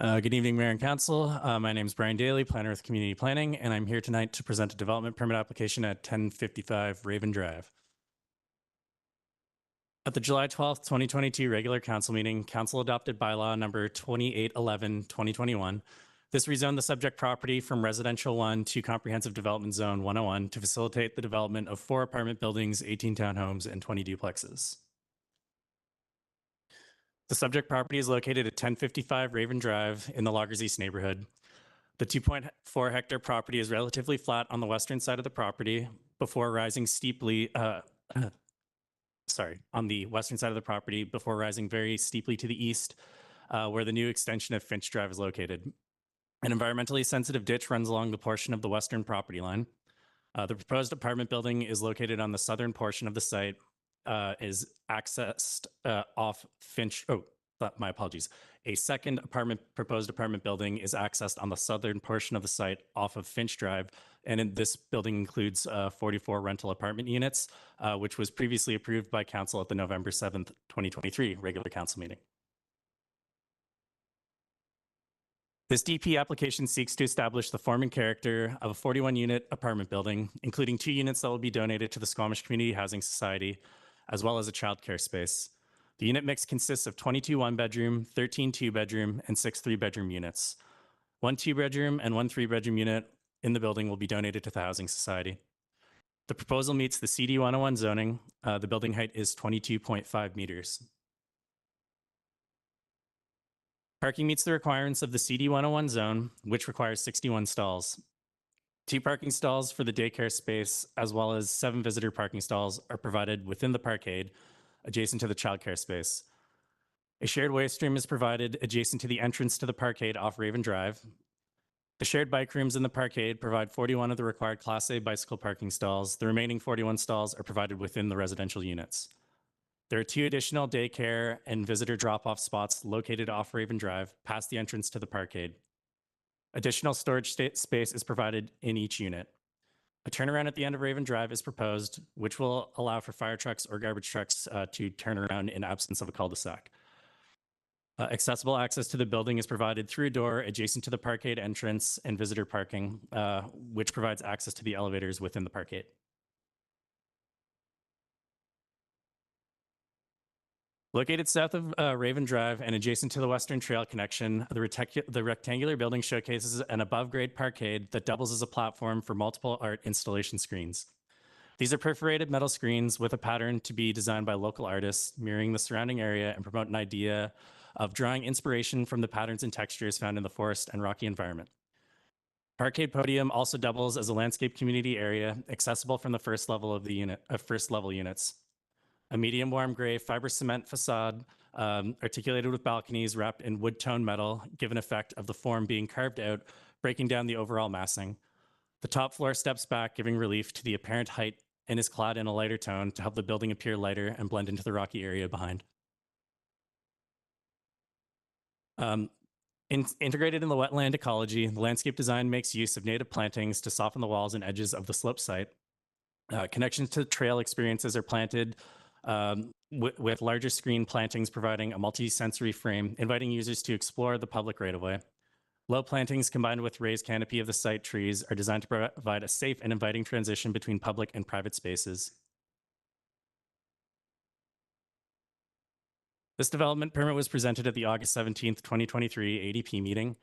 Good evening, Mayor and Council. My name is Brian Daly, planner with Community Planning, and I'm here tonight to present a development permit application at 1055 Raven Drive. At the July 12th, 2022 regular council meeting, council adopted bylaw number 2811-2021. This rezoned the subject property from residential 1 to comprehensive development zone 101 to facilitate the development of 4 apartment buildings, 18 townhomes, and 20 duplexes. The subject property is located at 1055 Raven Drive in the Loggers East neighborhood. The 2.4 hectare property is relatively flat on the western side of the property before rising steeply, on the western side of the property before rising very steeply to the east, where the new extension of Finch Drive is located. An environmentally sensitive ditch runs along the portion of the western property line. The proposed apartment building is located on the southern portion of the site, is accessed off Finch. Oh, my apologies. A second proposed apartment building is accessed on the southern portion of the site off of Finch Drive. And this building includes 44 rental apartment units, which was previously approved by council at the November 7th, 2023 regular council meeting. This DP application seeks to establish the form and character of a 41-unit apartment building, including 2 units that will be donated to the Squamish Community Housing Society, as well as a childcare space. The unit mix consists of 22 one-bedroom, 13 two-bedroom, and 6 three-bedroom units. 1 two-bedroom and 1 three-bedroom unit in the building will be donated to the Housing Society. The proposal meets the CD 101 zoning. The building height is 22.5 meters. Parking meets the requirements of the CD 101 zone, which requires 61 stalls. 2 parking stalls for the daycare space, as well as 7 visitor parking stalls are provided within the parkade, adjacent to the childcare space. A shared waste stream is provided adjacent to the entrance to the parkade off Raven Drive. The shared bike rooms in the parkade provide 41 of the required Class A bicycle parking stalls. The remaining 41 stalls are provided within the residential units. There are 2 additional daycare and visitor drop-off spots located off Raven Drive past the entrance to the parkade. Additional storage space is provided in each unit. A turnaround at the end of Raven Drive is proposed, which will allow for fire trucks or garbage trucks to turn around in absence of a cul-de-sac. Accessible access to the building is provided through a door adjacent to the parkade entrance and visitor parking, which provides access to the elevators within the parkade. Located south of Raven Drive and adjacent to the Western Trail connection, the rectangular building showcases an above-grade parkade that doubles as a platform for multiple art installation screens. These are perforated metal screens with a pattern to be designed by local artists, mirroring the surrounding area and promote an idea of drawing inspiration from the patterns and textures found in the forest and rocky environment. Parkade podium also doubles as a landscape community area accessible from the first level of the first level units. A medium warm gray fiber cement facade articulated with balconies wrapped in wood tone metal, give an effect of the form being carved out, breaking down the overall massing. The top floor steps back, giving relief to the apparent height and is clad in a lighter tone to help the building appear lighter and blend into the rocky area behind. Integrated in the wetland ecology, the landscape design makes use of native plantings to soften the walls and edges of the slope site. Connections to trail experiences are planted with larger screen plantings providing a multi-sensory frame, inviting users to explore the public right-of-way. Low plantings combined with raised canopy of the site trees are designed to provide a safe and inviting transition between public and private spaces. This development permit was presented at the August 17th, 2023 ADP meeting.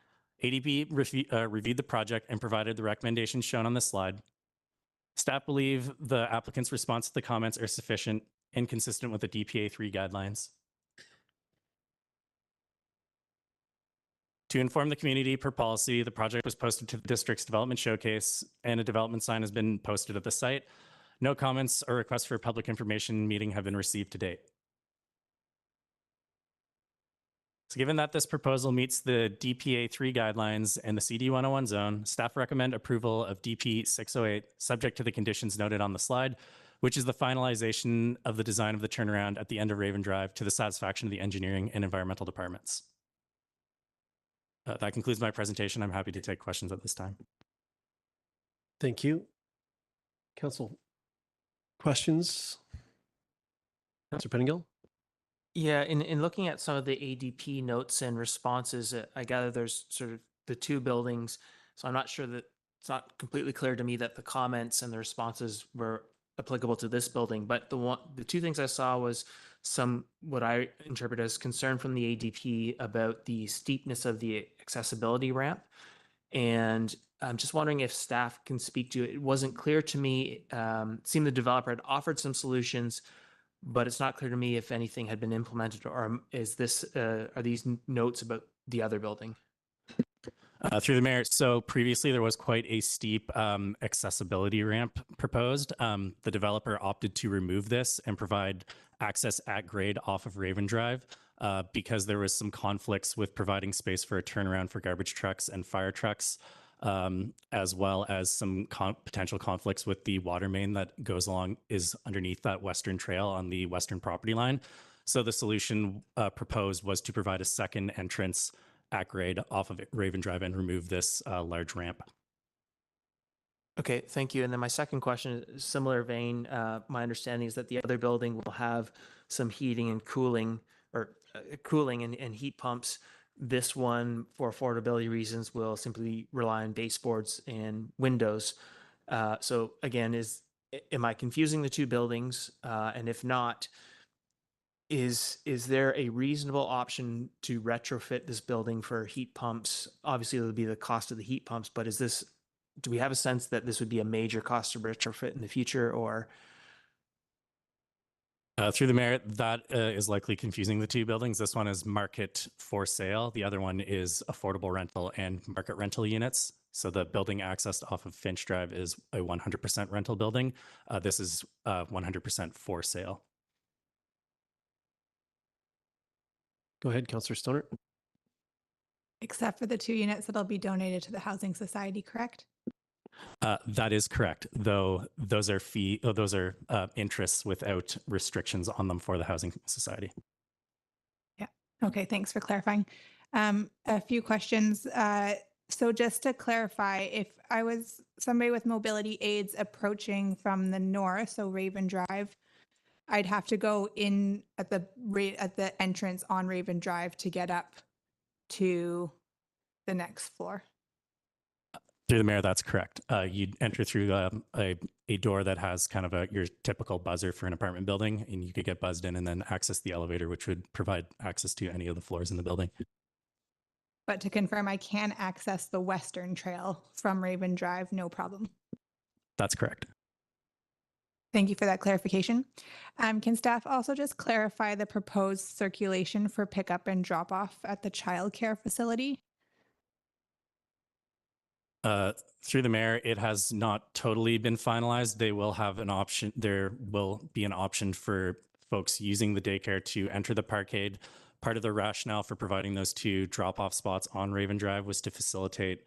ADP reviewed the project and provided the recommendations shown on this slide. Staff believe the applicant's response to the comments are sufficient and consistent with the DPA 3 guidelines. To inform the community per policy, the project was posted to the district's development showcase and a development sign has been posted at the site. No comments or requests for public information meeting have been received to date. So given that this proposal meets the DPA 3 guidelines and the CD 101 zone, staff recommend approval of DP 608 subject to the conditions noted on the slide, which is the finalization of the design of the turnaround at the end of Raven Drive to the satisfaction of the engineering and environmental departments. That concludes my presentation. I'm happy to take questions at this time. Thank you. Council, questions? Councilor Pettingill? Yeah, in looking at some of the ADP notes and responses, I gather there's sort of the two buildings. So I'm not sure that it's not completely clear to me that the comments and the responses were applicable to this building. But the two things I saw was some what I interpret as concern from the ADP about the steepness of the accessibility ramp. And I'm just wondering if staff can speak to it. It wasn't clear to me. It seemed the developer had offered some solutions, but it's not clear to me if anything had been implemented, or is this are these notes about the other building? Through the mayor, so previously there was quite a steep accessibility ramp proposed. The developer opted to remove this and provide access at grade off of Raven Drive because there was some conflicts with providing space for a turnaround for garbage trucks and fire trucks, as well as some potential conflicts with the water main that goes along, is underneath that western trail on the western property line. So the solution proposed was to provide a second entrance at grade off of Raven Drive and remove this large ramp. Okay, thank you. And then my second question is similar vein. My understanding is that the other building will have some heating and cooling, or cooling and heat pumps. This one, for affordability reasons, will simply rely on baseboards and windows. So again, am I confusing the two buildings? And if not, is there a reasonable option to retrofit this building for heat pumps? Obviously, it'll be the cost of the heat pumps, but do we have a sense that this would be a major cost to retrofit in the future, or? Through the mayor, that is likely confusing the two buildings. This one is market for sale. The other one is affordable rental and market rental units. So the building accessed off of Finch Drive is a 100% rental building. This is 100% for sale. Go ahead, Councillor Stoner. Except for the 2 units that'll be donated to the Housing Society, correct? That is correct, though those are interests without restrictions on them for the Housing Society. Yeah. Okay, thanks for clarifying. A few questions. So just to clarify, if I was somebody with mobility aids approaching from the north, so Raven Drive, I'd have to go in at the entrance on Raven Drive to get up to the next floor. Through the mayor, that's correct. You'd enter through a door that has kind of your typical buzzer for an apartment building, and you could get buzzed in and then access the elevator, which would provide access to any of the floors in the building. But to confirm, I can access the western trail from Raven Drive, no problem. That's correct. Thank you for that clarification. Can staff also just clarify the proposed circulation for pickup and drop off at the childcare facility? Through the mayor, it has not totally been finalized. They will have an option. There will be an option for folks using the daycare to enter the parkade. Part of the rationale for providing those 2 drop-off spots on Raven Drive was to facilitate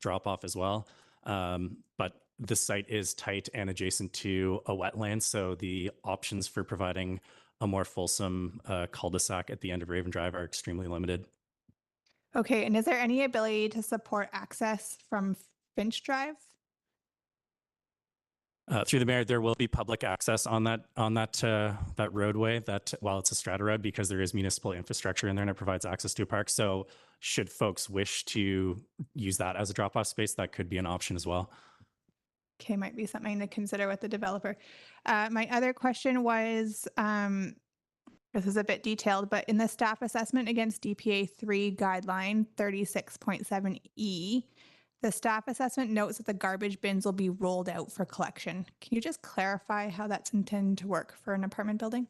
drop-off as well. But the site is tight and adjacent to a wetland, so the options for providing a more fulsome cul-de-sac at the end of Raven Drive are extremely limited. Okay, and is there any ability to support access from Finch Drive? Through the mayor, there will be public access on that roadway. That while it's a strata road, because there is municipal infrastructure in there and it provides access to a park. So, should folks wish to use that as a drop-off space, that could be an option as well. Okay, might be something to consider with the developer. My other question was, this is a bit detailed, but in the staff assessment against DPA 3 guideline 36.7E, the staff assessment notes that the garbage bins will be rolled out for collection. Can you just clarify how that's intended to work for an apartment building?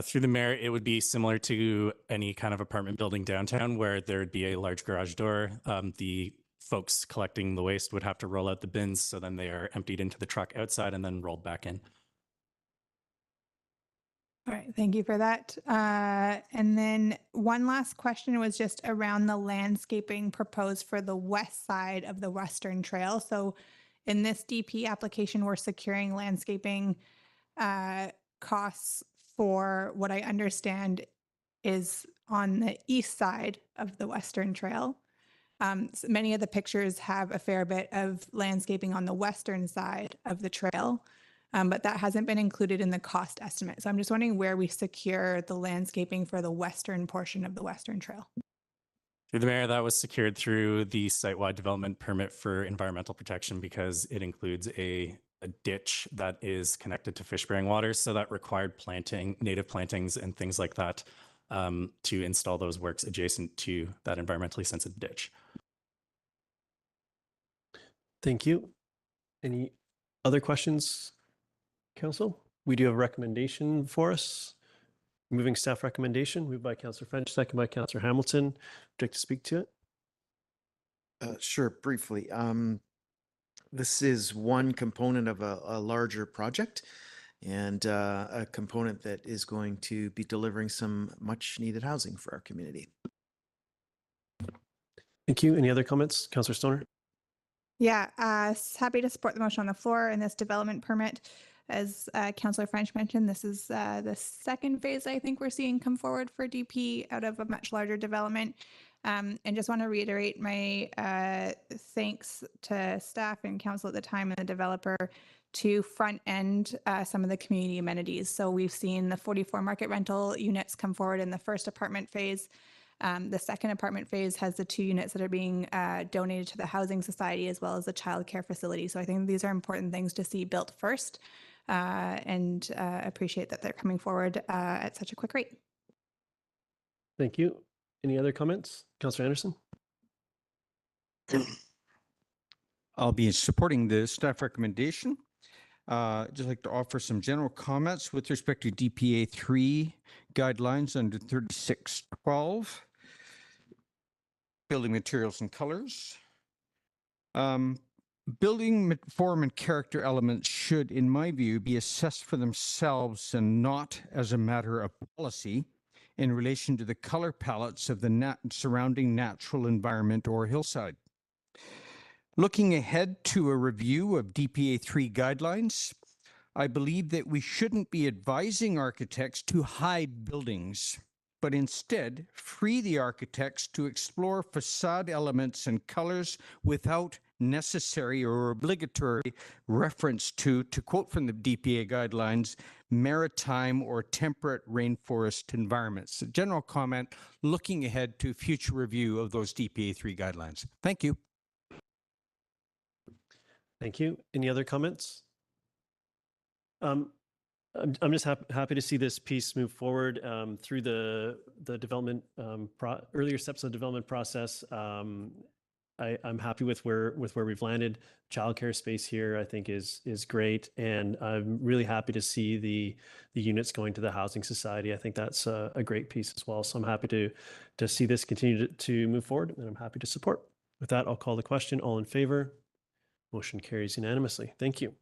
Through the mayor, it would be similar to any kind of apartment building downtown where there would be a large garage door. The folks collecting the waste would have to roll out the bins, so then they are emptied into the truck outside and then rolled back in. All right, thank you for that. And then one last question was just around the landscaping proposed for the west side of the Western Trail. So in this DP application, we're securing landscaping costs for what I understand is on the east side of the Western Trail. So many of the pictures have a fair bit of landscaping on the western side of the trail. But that hasn't been included in the cost estimate. So I'm just wondering where we secure the landscaping for the western portion of the Western Trail. Through the mayor, that was secured through the site-wide development permit for environmental protection because it includes a ditch that is connected to fish-bearing waters. So that required planting, native plantings and things like that to install those works adjacent to that environmentally sensitive ditch. Thank you. Any other questions, Council? We do have a recommendation for us. Moving staff recommendation, moved by Councillor French, second by Councillor Hamilton. Would you like to speak to it? Sure, briefly. This is one component of a larger project and a component that is going to be delivering some much needed housing for our community. Thank you. Any other comments, Councillor Stoner? Yeah, happy to support the motion on the floor and this development permit. As Councillor French mentioned, this is the second phase I think we're seeing come forward for DP out of a much larger development. And just want to reiterate my thanks to staff and council at the time and the developer to front end some of the community amenities. So we've seen the 44 market rental units come forward in the first apartment phase. The second apartment phase has the 2 units that are being donated to the Housing Society as well as the childcare facility. So I think these are important things to see built first and appreciate that they're coming forward at such a quick rate. Thank you. Any other comments? Councillor Anderson? I'll be supporting the staff recommendation. Just like to offer some general comments with respect to DPA 3 guidelines under 3612, building materials and colors. Building form and character elements should, in my view, be assessed for themselves and not as a matter of policy in relation to the color palettes of the surrounding natural environment or hillside. Looking ahead to a review of DPA 3 guidelines, I believe that we shouldn't be advising architects to hide buildings, but instead free the architects to explore facade elements and colors without necessary or obligatory reference to quote from the DPA guidelines, maritime or temperate rainforest environments. A general comment looking ahead to future review of those DPA 3 guidelines. Thank you. Thank you. Any other comments? I'm just happy to see this piece move forward through the development earlier steps of the development process. I'm happy with where we've landed. Childcare space here, I think, is great, and I'm really happy to see the units going to the Housing Society. I think that's a great piece as well. So I'm happy to see this continue to move forward, and I'm happy to support. With that, I'll call the question. All in favor? Motion carries unanimously. Thank you.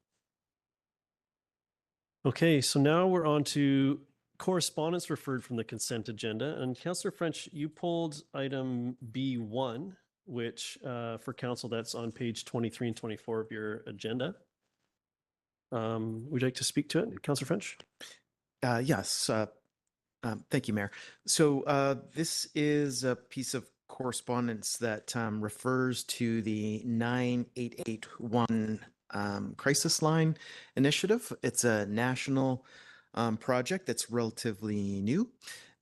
Okay, so now we're on to correspondence referred from the consent agenda. And Councillor French, you pulled item B1, which for council, that's on page 23 and 24 of your agenda. Would you like to speak to it, Councillor French? Yes. Thank you, Mayor. So this is a piece of correspondence that refers to the 9881 crisis line initiative. It's a national project that's relatively new,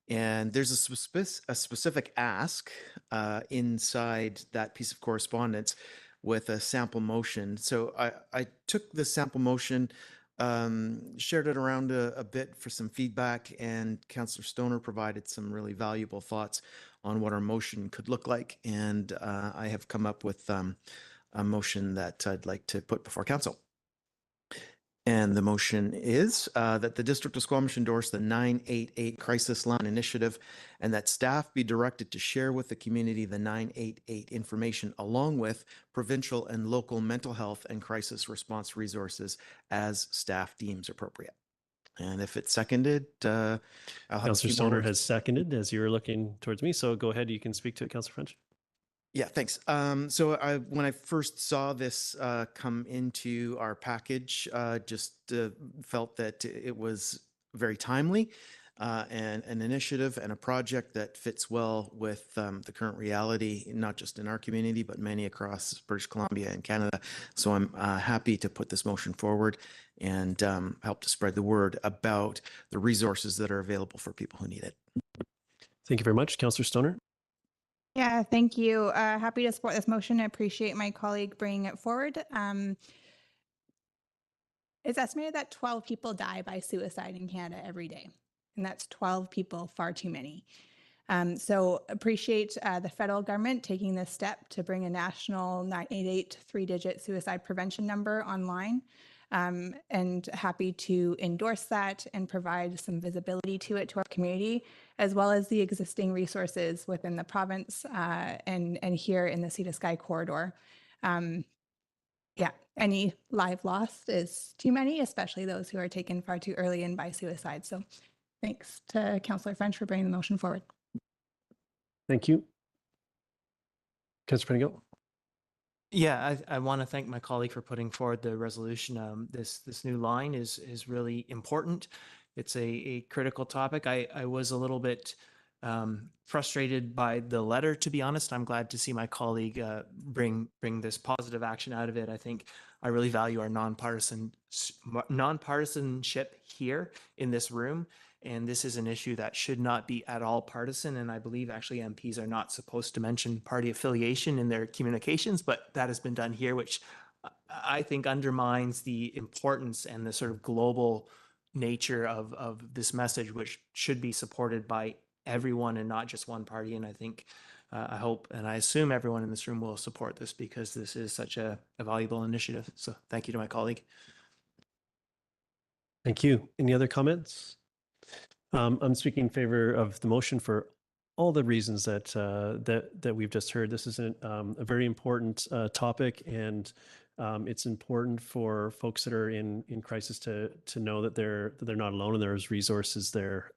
and there's a specific ask inside that piece of correspondence with a sample motion. So I took the sample motion, shared it around a bit for some feedback, and Councillor Stoner provided some really valuable thoughts on what our motion could look like. And I have come up with a motion that I'd like to put before council. And the motion is that the District of Squamish endorse the 988 Crisis Line Initiative, and that staff be directed to share with the community the 988 information along with provincial and local mental health and crisis response resources as staff deems appropriate. And if it's seconded, I'll have a Councillor few Stoner more. has seconded as you were looking towards me. So go ahead. You can speak to it, Councillor French. Yeah, thanks. So when I first saw this come into our package, just felt that it was very timely and an initiative and a project that fits well with the current reality, not just in our community, but many across British Columbia and Canada. So I'm happy to put this motion forward and help to spread the word about the resources that are available for people who need it. Thank you very much. Councillor Stoner. Yeah, thank you. Happy to support this motion. I appreciate my colleague bringing it forward. It's estimated that 12 people die by suicide in Canada every day, and that's 12 people, far too many. So appreciate the federal government taking this step to bring a national 988 three-digit suicide prevention number online, and happy to endorse that and provide some visibility to it to our community, as well as the existing resources within the province and here in the Sea to Sky corridor. Yeah, any life lost is too many, especially those who are taken far too early and by suicide. So thanks to Councillor French for bringing the motion forward. Thank you. Councillor Penigo. Yeah, I want to thank my colleague for putting forward the resolution. This new line is really important. It's a critical topic. I was a little bit frustrated by the letter, to be honest. I'm glad to see my colleague bring this positive action out of it. I think I really value our nonpartisanship here in this room. And this is an issue that should not be at all partisan. And I believe actually MPs are not supposed to mention party affiliation in their communications, but that has been done here, which I think undermines the importance and the sort of global nature of this message, which should be supported by everyone and not just one party. And I think, I hope, and I assume everyone in this room will support this because this is such a valuable initiative. So thank you to my colleague. Thank you. Any other comments? I'm speaking in favor of the motion for all the reasons that that we've just heard. This is a very important topic, and it's important for folks that are in crisis to know that they're not alone and there's resources there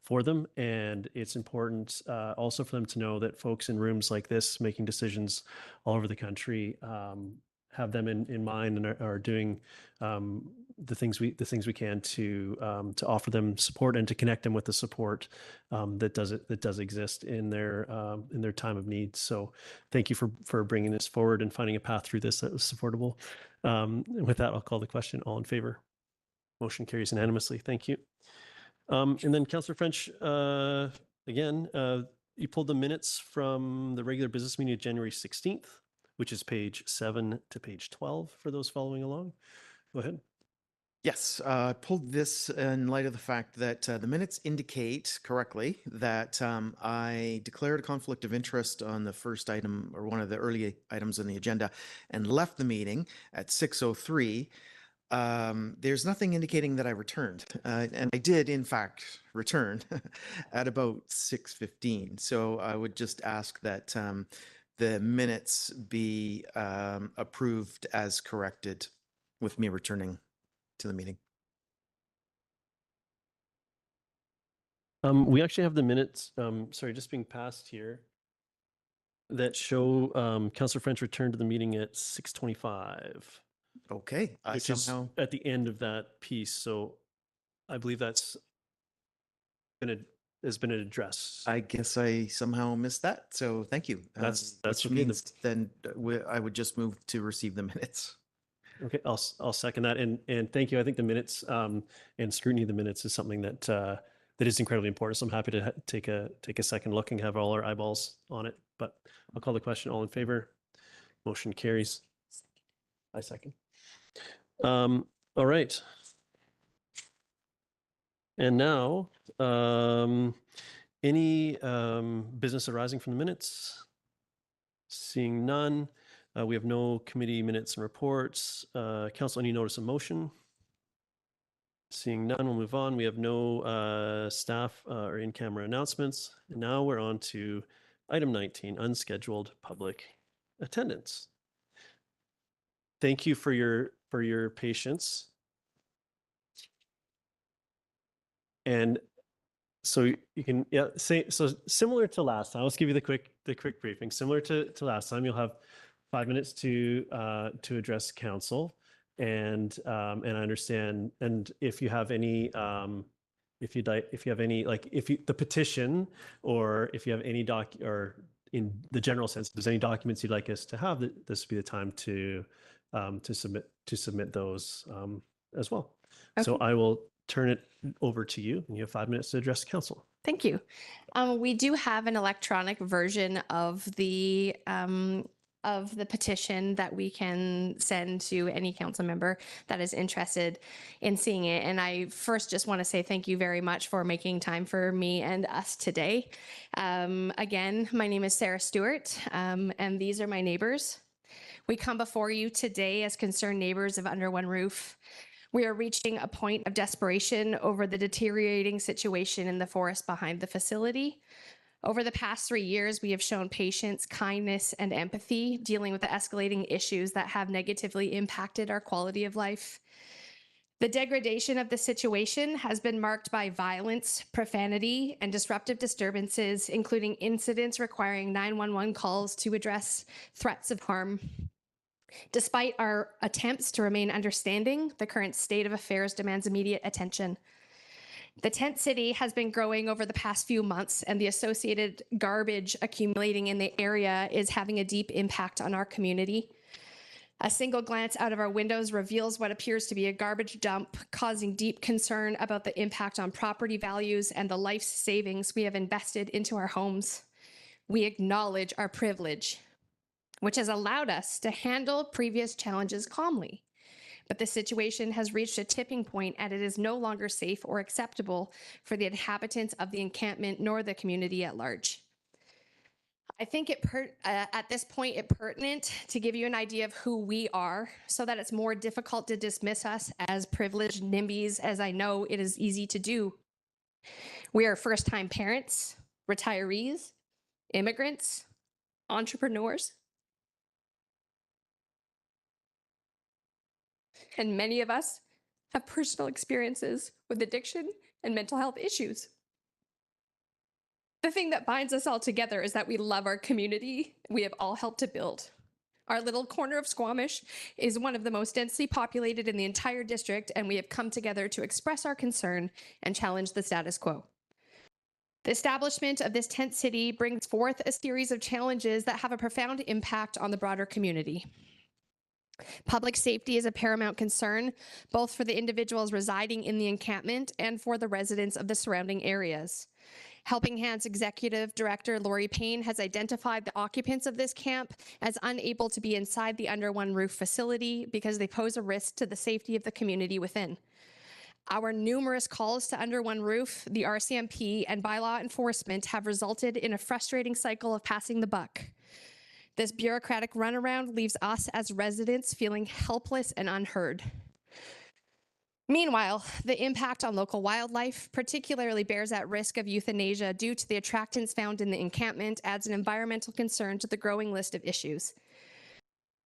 for them. And it's important also for them to know that folks in rooms like this making decisions all over the country have them in mind and are doing the things we can to offer them support and to connect them with the support that does exist in their time of need. So thank you for bringing this forward and finding a path through this that was supportable. And with that, I'll call the question. All in favor? Motion carries unanimously. Thank you. And then Councillor French, again, you pulled the minutes from the regular business meeting of January 16th, which is page 7 to page 12 for those following along. Go ahead. Yes, I pulled this in light of the fact that the minutes indicate correctly that I declared a conflict of interest on the first item or one of the early items on the agenda and left the meeting at 6:03. There's nothing indicating that I returned, and I did in fact return at about 6:15. So I would just ask that the minutes be approved as corrected with me returning to the meeting. We actually have the minutes, sorry, just being passed here, that show Councillor French returned to the meeting at 6:25. Okay, I which is somehow at the end of that piece. So I believe that's has been addressed. I guess I somehow missed that. So thank you. That's which okay. means then I would just move to receive the minutes. Okay, I'll second that, and thank you. I think the minutes and scrutiny of the minutes is something that that is incredibly important. So I'm happy to take a second look and have all our eyeballs on it. But I'll call the question. All in favor? Motion carries. I second. All right. And now, any business arising from the minutes? Seeing none. We have no committee minutes and reports. Council, any notice of motion? Seeing none, we'll move on. We have no staff or in-camera announcements. And now we're on to item 19, unscheduled public attendance. Thank you for your patience. And so you can, yeah, say, so similar to last time, let's give you the quick briefing. Similar to last time, you'll have 5 minutes to address council. And I understand, and if you have any, if you have any, like the petition, or if you have any or in the general sense, if there's any documents you'd like us to have, this would be the time to submit those as well. So I will turn it over to you, and you have 5 minutes to address council. Thank you. We do have an electronic version of the petition that we can send to any council member that is interested in seeing it. And I first just want to say thank you very much for making time for me and us today. Again, my name is Sarah Stewart, and these are my neighbors. We come before you today as concerned neighbors of Under One Roof. We are reaching a point of desperation over the deteriorating situation in the forest behind the facility. Over the past 3 years, we have shown patience, kindness, and empathy dealing with the escalating issues that have negatively impacted our quality of life. The degradation of the situation has been marked by violence, profanity, and disruptive disturbances, including incidents requiring 911 calls to address threats of harm. Despite our attempts to remain understanding, the current state of affairs demands immediate attention. The tent city has been growing over the past few months, and the associated garbage accumulating in the area is having a deep impact on our community. A single glance out of our windows reveals what appears to be a garbage dump, causing deep concern about the impact on property values and the life savings we have invested into our homes. We acknowledge our privilege, which has allowed us to handle previous challenges calmly. But the situation has reached a tipping point, and it is no longer safe or acceptable for the inhabitants of the encampment nor the community at large. I think at this point it's pertinent to give you an idea of who we are, so that it's more difficult to dismiss us as privileged NIMBYs, as I know it is easy to do. We are first-time parents, retirees, immigrants, entrepreneurs, and many of us have personal experiences with addiction and mental health issues. The thing that binds us all together is that we love our community we have all helped to build. Our little corner of Squamish is one of the most densely populated in the entire district, and we have come together to express our concern and challenge the status quo. The establishment of this tent city brings forth a series of challenges that have a profound impact on the broader community. Public safety is a paramount concern, both for the individuals residing in the encampment and for the residents of the surrounding areas. Helping Hand's Executive Director Lori Payne has identified the occupants of this camp as unable to be inside the Under One Roof facility because they pose a risk to the safety of the community within. Our numerous calls to Under One Roof, the RCMP, and bylaw enforcement have resulted in a frustrating cycle of passing the buck. This bureaucratic runaround leaves us as residents feeling helpless and unheard. Meanwhile, the impact on local wildlife, particularly bears at risk of euthanasia due to the attractants found in the encampment, adds an environmental concern to the growing list of issues.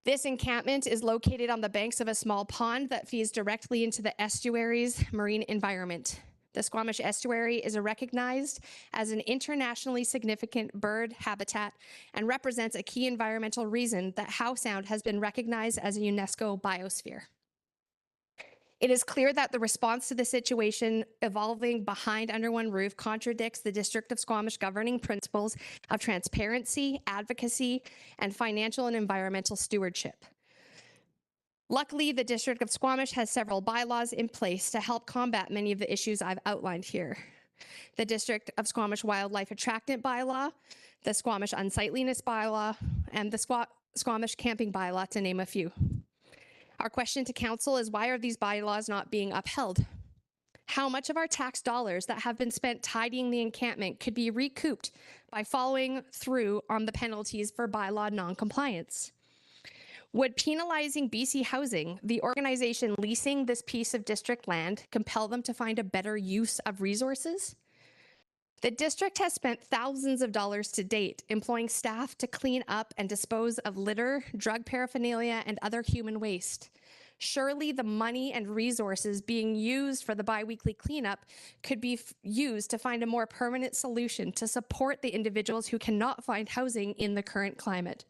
This encampment is located on the banks of a small pond that feeds directly into the estuary's marine environment. The Squamish Estuary is recognized as an internationally significant bird habitat and represents a key environmental reason that Howe Sound has been recognized as a UNESCO biosphere. It is clear that the response to the situation evolving behind Under One Roof contradicts the District of Squamish governing principles of transparency, advocacy, and financial and environmental stewardship. Luckily, the District of Squamish has several bylaws in place to help combat many of the issues I've outlined here. The District of Squamish Wildlife Attractant Bylaw, the Squamish Unsightliness Bylaw, and the Squamish Camping Bylaw, to name a few. Our question to Council is, why are these bylaws not being upheld? How much of our tax dollars that have been spent tidying the encampment could be recouped by following through on the penalties for bylaw non-compliance? Would penalizing BC Housing, the organization leasing this piece of district land, compel them to find a better use of resources? The district has spent thousands of dollars to date employing staff to clean up and dispose of litter, drug paraphernalia, and other human waste. Surely the money and resources being used for the biweekly cleanup could be used to find a more permanent solution to support the individuals who cannot find housing in the current climate.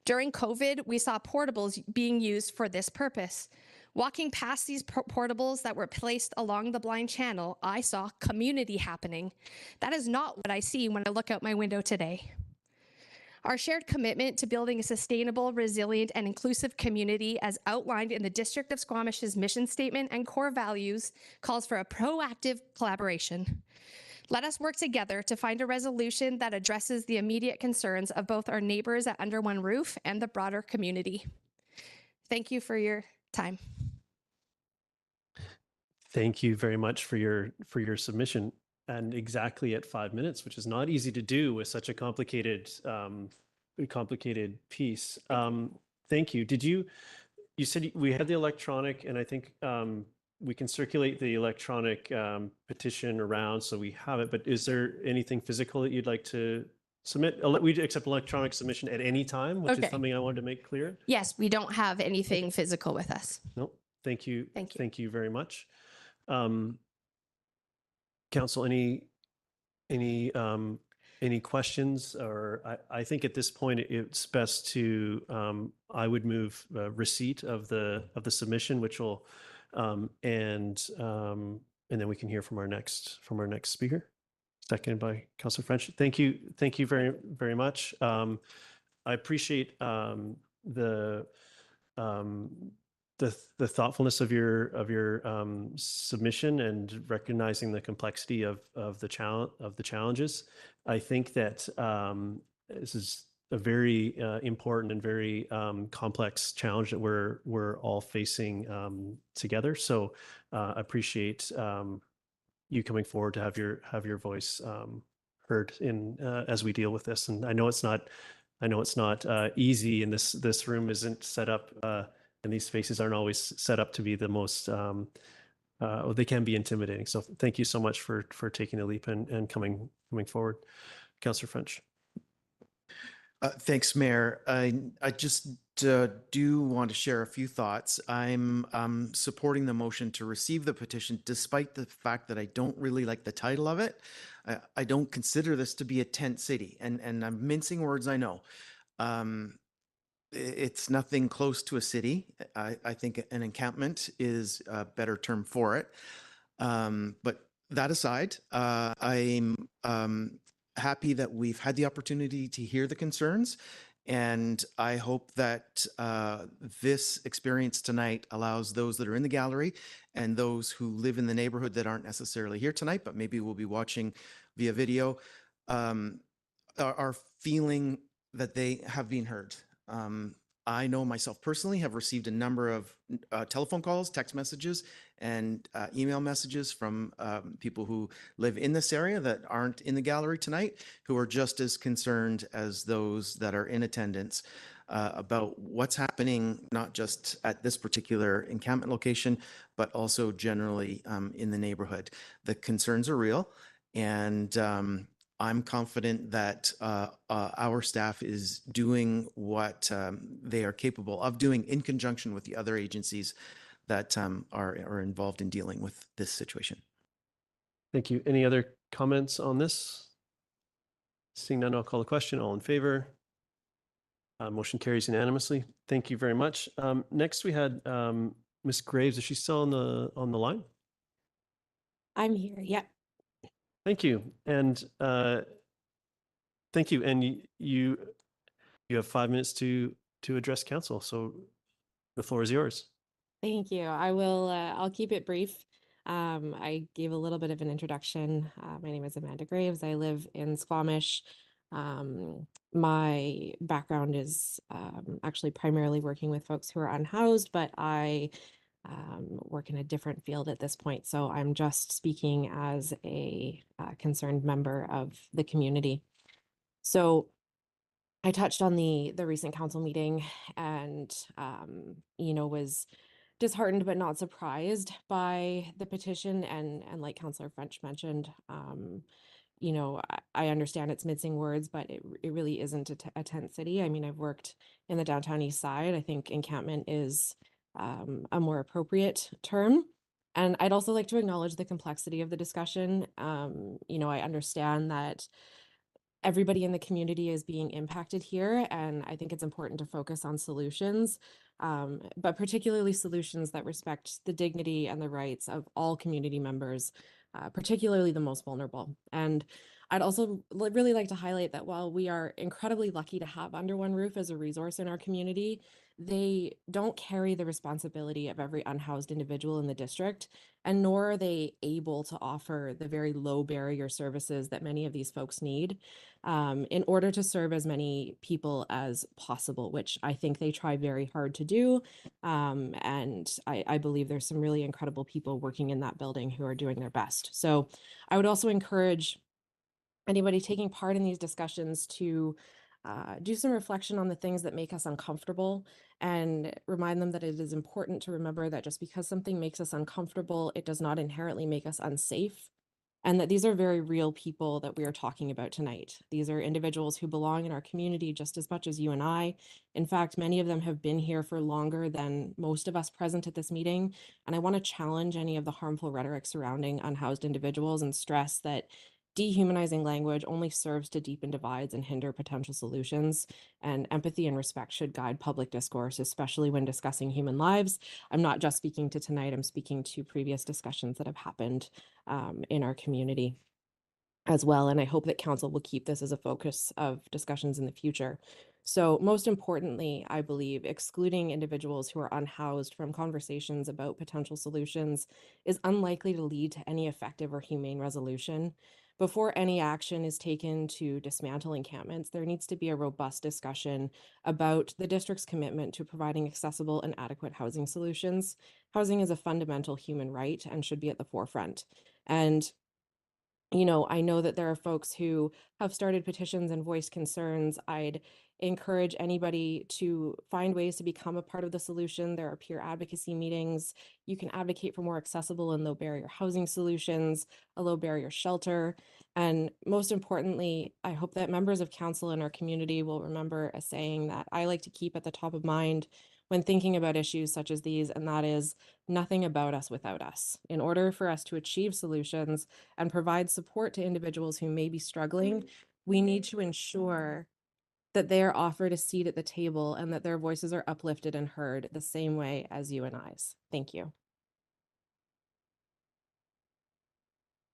During COVID, we saw portables being used for this purpose. Walking past these portables that were placed along the blind channel, I saw community happening. That is not what I see when I look out my window today. Our shared commitment to building a sustainable, resilient, and inclusive community as outlined in the District of Squamish's mission statement and core values calls for a proactive collaboration. Let us work together to find a resolution that addresses the immediate concerns of both our neighbors at Under One Roof and the broader community. Thank you for your time. Thank you very much for your submission, and exactly at 5 minutes, which is not easy to do with such a complicated piece. Thank you. You said we had the electronic, and I think we can circulate the electronic petition around so we have it, but is there anything physical that you'd like to submit? We accept electronic submission at any time, which is something I wanted to make clear. Yes, we don't have anything physical with us. No, thank you. Thank you. Thank you very much. Council, any questions? Or I think at this point it's best to I would move receipt of the submission, which will and then we can hear from our next speaker. Seconded by Councillor French. Thank you very much. I appreciate the thoughtfulness of your submission and recognizing the complexity of the challenges. I think that this is a very important and very complex challenge that we're all facing together. So I appreciate you coming forward to have your voice heard in as we deal with this. And I know it's not easy, and this room isn't set up. And these spaces aren't always set up to be the most, they can be intimidating. So thank you so much for taking the leap and coming forward. Councillor French. Thanks, Mayor. I just do want to share a few thoughts. I'm supporting the motion to receive the petition, despite the fact that I don't really like the title of it. I don't consider this to be a tent city, and I'm mincing words, I know. It's nothing close to a city. I think an encampment is a better term for it. But that aside, I'm happy that we've had the opportunity to hear the concerns, and I hope that this experience tonight allows those that are in the gallery and those who live in the neighborhood that aren't necessarily here tonight, but maybe will be watching via video, are feeling that they have been heard. I know myself personally have received a number of telephone calls, text messages, and email messages from people who live in this area that aren't in the gallery tonight, who are just as concerned as those that are in attendance about what's happening, not just at this particular encampment location, but also generally in the neighborhood. The concerns are real, and I'm confident that our staff is doing what they are capable of doing in conjunction with the other agencies that are involved in dealing with this situation. Thank you. Any other comments on this? Seeing none, I'll call the question. All in favor? Motion carries unanimously. Thank you very much. Next, we had Ms. Graves. Is she still on the line? I'm here. Yep. Thank you. And thank you. And you have 5 minutes to address council. So the floor is yours. Thank you. I will, I'll keep it brief. I gave a little bit of an introduction. My name is Amanda Graves. I live in Squamish. My background is actually primarily working with folks who are unhoused, but I work in a different field at this point. So I'm just speaking as a concerned member of the community. So I touched on the recent council meeting and, was disheartened but not surprised by the petition. And like Councillor French mentioned, I understand it's mincing words, but it really isn't a tent city. I mean, I've worked in the downtown east side. I think encampment is a more appropriate term. And I'd also like to acknowledge the complexity of the discussion. I understand that everybody in the community is being impacted here, and I think it's important to focus on solutions, but particularly solutions that respect the dignity and the rights of all community members, particularly the most vulnerable. And I'd also really like to highlight that while we are incredibly lucky to have Under One Roof as a resource in our community, they don't carry the responsibility of every unhoused individual in the district, and nor are they able to offer the very low barrier services that many of these folks need in order to serve as many people as possible, which I think they try very hard to do. And I believe there's some really incredible people working in that building who are doing their best. So I would also encourage anybody taking part in these discussions to do some reflection on the things that make us uncomfortable, and remind them that it is important to remember that just because something makes us uncomfortable, it does not inherently make us unsafe. And that these are very real people that we are talking about tonight. These are individuals who belong in our community just as much as you and I. In fact, many of them have been here for longer than most of us present at this meeting. And I want to challenge any of the harmful rhetoric surrounding unhoused individuals and stress that dehumanizing language only serves to deepen divides and hinder potential solutions. And empathy and respect should guide public discourse, especially when discussing human lives. I'm not just speaking to tonight, I'm speaking to previous discussions that have happened in our community as well. And I hope that council will keep this as a focus of discussions in the future. So most importantly, I believe excluding individuals who are unhoused from conversations about potential solutions is unlikely to lead to any effective or humane resolution. Before any action is taken to dismantle encampments, there needs to be a robust discussion about the district's commitment to providing accessible and adequate housing solutions. Housing is a fundamental human right and should be at the forefront. And I know that there are folks who have started petitions and voiced concerns. I'd encourage anybody to find ways to become a part of the solution. There are peer advocacy meetings. You can advocate for more accessible and low barrier housing solutions, a low barrier shelter. And most importantly, I hope that members of council in our community will remember a saying that I like to keep at the top of mind when thinking about issues such as these, and that is nothing about us without us. In order for us to achieve solutions and provide support to individuals who may be struggling, we need to ensure that they are offered a seat at the table and that their voices are uplifted and heard the same way as you and I's. Thank you.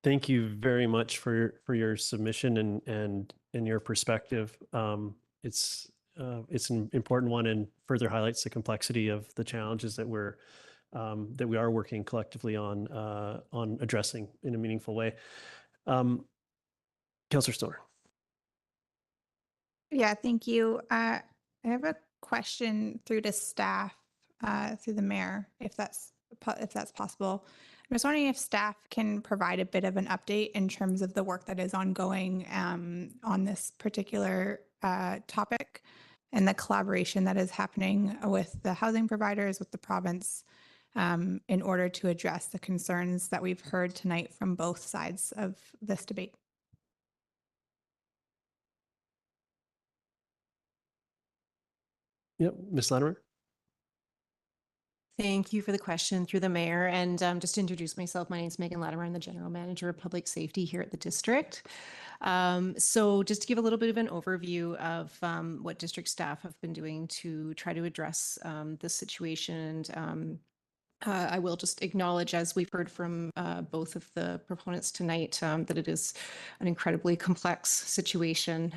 Thank you very much for your submission and your perspective. It's an important one and further highlights the complexity of the challenges that we are working collectively on addressing in a meaningful way. Councillor Stoner. Yeah, thank you. I have a question through to staff, through the mayor, if that's possible. I'm just wondering if staff can provide a bit of an update in terms of the work that is ongoing on this particular topic and the collaboration that is happening with the housing providers, with the province, in order to address the concerns that we've heard tonight from both sides of this debate. Yep, Ms. Latimer. Thank you for the question through the mayor. And just to introduce myself, my name is Megan Latimer. I'm the General Manager of Public Safety here at the district. So just to give a little bit of an overview of what district staff have been doing to try to address this situation. I will just acknowledge, as we've heard from both of the proponents tonight, that it is an incredibly complex situation.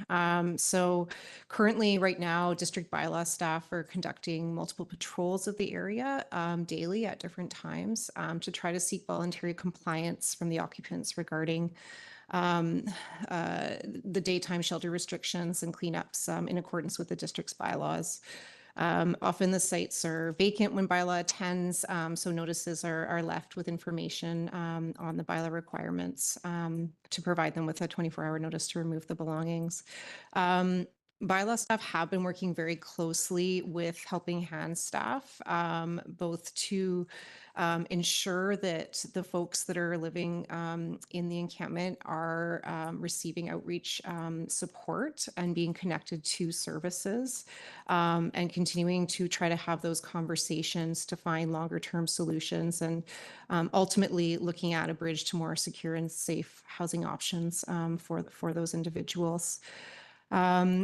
So currently, right now, district bylaw staff are conducting multiple patrols of the area daily at different times to try to seek voluntary compliance from the occupants regarding the daytime shelter restrictions and cleanups in accordance with the district's bylaws. Often the sites are vacant when bylaw attends, so notices are left with information on the bylaw requirements to provide them with a 24-hour notice to remove the belongings. bylaw staff have been working very closely with Helping Hands staff, both to ensure that the folks that are living in the encampment are receiving outreach support and being connected to services, and continuing to try to have those conversations to find longer term solutions, and ultimately looking at a bridge to more secure and safe housing options for those individuals.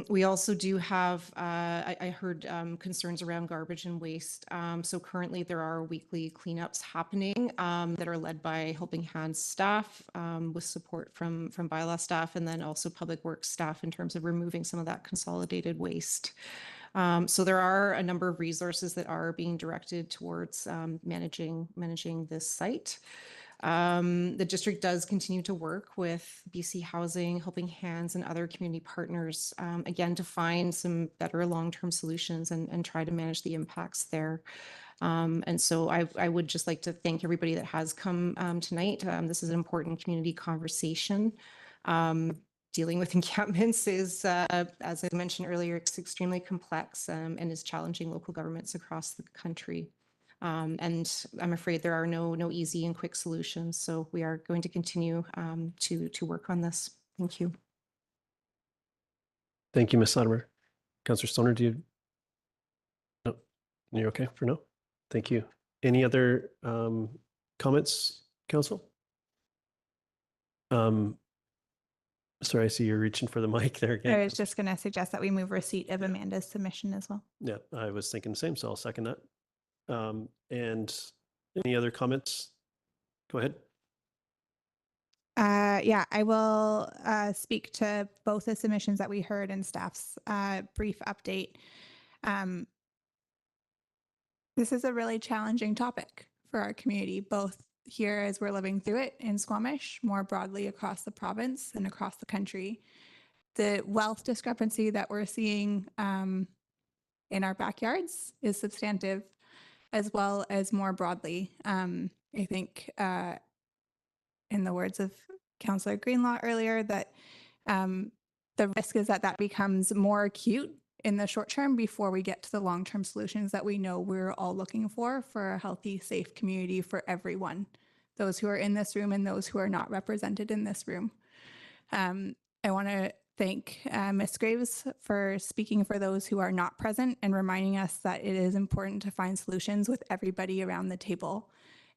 We also do have, I heard concerns around garbage and waste. So currently there are weekly cleanups happening that are led by Helping Hands staff with support from bylaw staff, and then also Public Works staff in terms of removing some of that consolidated waste. So there are a number of resources that are being directed towards managing this site. The district does continue to work with BC Housing, Helping Hands, and other community partners, again, to find some better long-term solutions and try to manage the impacts there. And so I would just like to thank everybody that has come tonight. This is an important community conversation. Dealing with encampments is, as I mentioned earlier, it's extremely complex and is challenging local governments across the country. And I'm afraid there are no easy and quick solutions. So we are going to continue to work on this. Thank you. Thank you, Ms. Latimer. Councillor Stoner, do you? No, you're okay for now? Thank you. Any other comments, Council? Sorry, I see you're reaching for the mic there again. I was just going to suggest that we move receipt of Amanda's submission as well. Yeah, I was thinking the same, so I'll second that. And any other comments? Go ahead. Yeah, I will speak to both the submissions that we heard and staff's brief update. This is a really challenging topic for our community, both here as we're living through it in Squamish, more broadly across the province and across the country. The wealth discrepancy that we're seeing in our backyards is substantive, as well as more broadly. I think in the words of Councillor Greenlaw earlier, that the risk is that that becomes more acute in the short term before we get to the long-term solutions that we know we're all looking for a healthy, safe community for everyone, those who are in this room and those who are not represented in this room. I want to thank Ms. Graves for speaking for those who are not present and reminding us that it is important to find solutions with everybody around the table.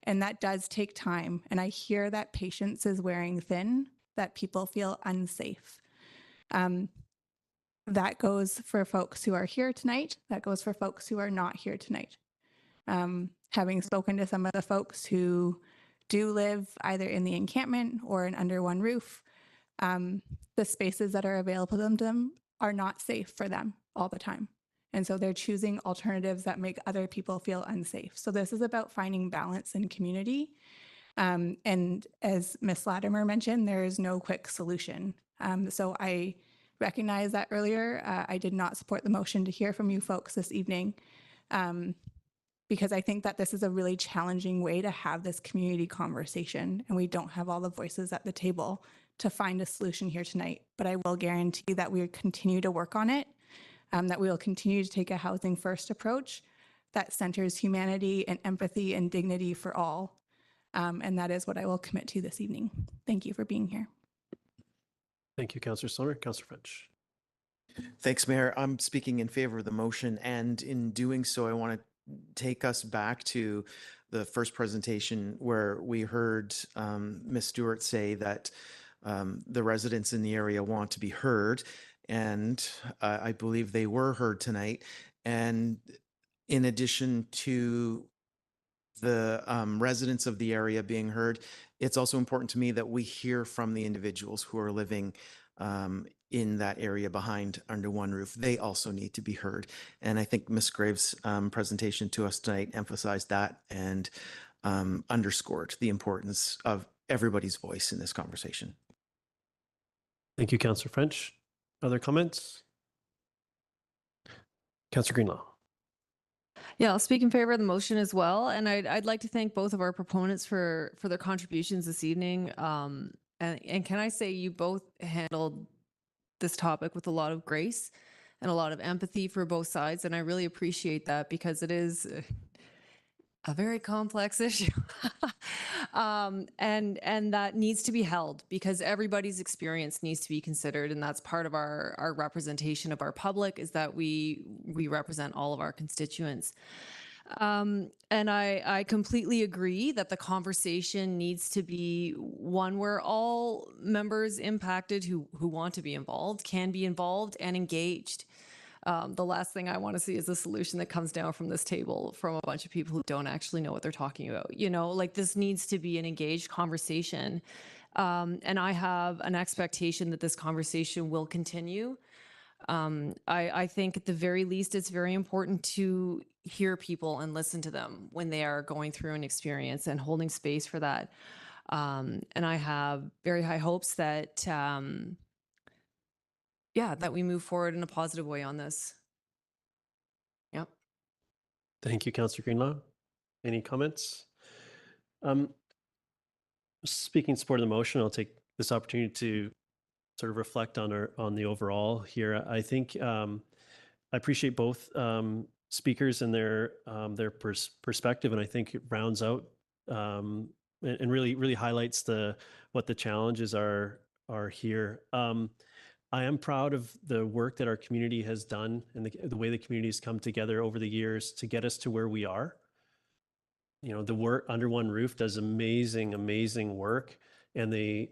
And that does take time. And I hear that patience is wearing thin, that people feel unsafe. That goes for folks who are here tonight. That goes for folks who are not here tonight. Having spoken to some of the folks who do live either in the encampment or in under one roof, the spaces that are available to them are not safe for them all the time. And so they're choosing alternatives that make other people feel unsafe. So this is about finding balance in community. And as Ms. Latimer mentioned, there is no quick solution. So I recognize that earlier. I did not support the motion to hear from you folks this evening, because I think that this is a really challenging way to have this community conversation, and we don't have all the voices at the table to find a solution here tonight. But I will guarantee that we will continue to work on it, that we will continue to take a housing first approach that centers humanity and empathy and dignity for all. And that is what I will commit to this evening. Thank you for being here. Thank you, Councillor Stoner. Councillor French. Thanks, Mayor. I'm speaking in favor of the motion, and in doing so, I want to take us back to the first presentation where we heard Ms. Stewart say that the residents in the area want to be heard, and I believe they were heard tonight. And in addition to the residents of the area being heard, it's also important to me that we hear from the individuals who are living in that area behind under one roof. They also need to be heard. And I think Ms. Graves' presentation to us tonight emphasized that and underscored the importance of everybody's voice in this conversation. Thank you, Councillor French. Other comments? Councillor Greenlaw. Yeah, I'll speak in favor of the motion as well. And I'd like to thank both of our proponents for their contributions this evening. And can I say you both handled this topic with a lot of grace. and a lot of empathy for both sides. And I really appreciate that because it is a very complex issue. And that needs to be held because everybody's experience needs to be considered. And that's part of our representation of our public, is that we represent all of our constituents. And I completely agree that the conversation needs to be one where all members impacted who want to be involved can be involved and engaged. The last thing I want to see is a solution that comes down from this table from a bunch of people who don't actually know what they're talking about. You know, like, this needs to be an engaged conversation. And I have an expectation that this conversation will continue. I think at the very least, it's very important to hear people and listen to them when they are going through an experience and holding space for that. And I have very high hopes that, that we move forward in a positive way on this. Yep. Thank you, Councillor Greenlaw. Any comments? Speaking in support of the motion, I'll take this opportunity to sort of reflect on the overall here. I think I appreciate both speakers and their perspective, and I think it rounds out and really highlights what the challenges are here. I am proud of the work that our community has done and the way the community has come together over the years to get us to where we are. You know, the work Under One Roof does amazing work, and they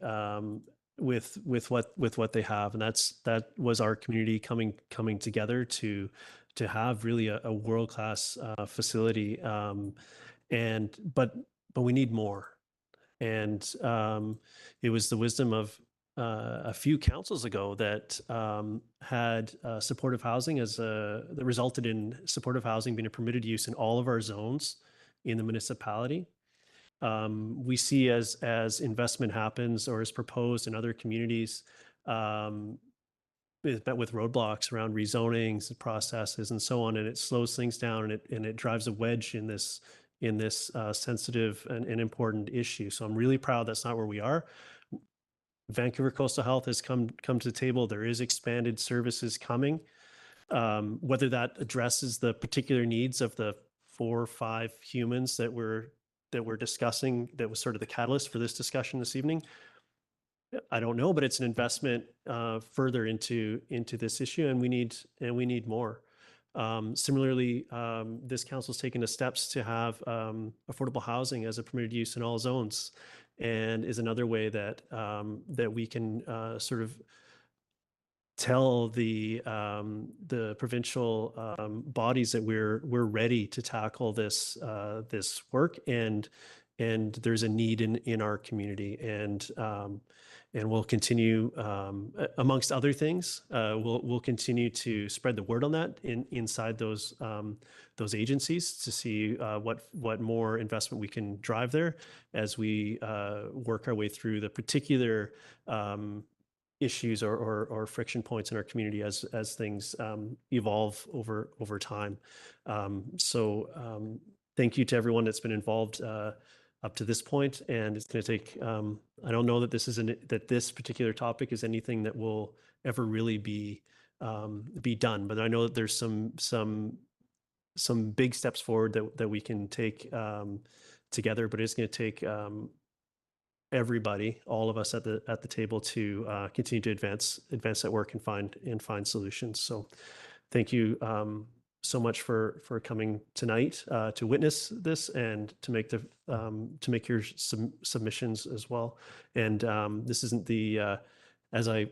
with what they have, and that was our community coming together to have really a world-class facility, but we need more. And it was the wisdom of a few councils ago that had supportive housing that resulted in supportive housing being a permitted use in all of our zones in the municipality. We see as investment happens or is proposed in other communities, with roadblocks around rezonings and processes and so on, and it slows things down, and it drives a wedge in this sensitive and important issue. So I'm really proud that's not where we are. Vancouver Coastal Health has come to the table. There is expanded services coming. Whether that addresses the particular needs of the 4 or 5 humans that we're discussing, that was sort of the catalyst for this discussion this evening, I don't know, but it's an investment further into this issue, and we need more. Similarly, this council's taken the steps to have affordable housing as a permitted use in all zones, and is another way that we can sort of tell the provincial bodies that we're ready to tackle this work, and there's a need in our community, and we'll continue, amongst other things, we'll continue to spread the word on that inside those agencies to see what more investment we can drive there as we work our way through the particular issues or friction points in our community as things evolve over time. So thank you to everyone that's been involved up to this point, and it's going to take. I don't know that this particular topic is anything that will ever really be done, but I know that there's some big steps forward that we can take together. But it's going to take everybody, all of us at the table, to continue to advance that work and find solutions. So, thank you so much for coming tonight to witness this and to make your submissions as well. And this isn't the as I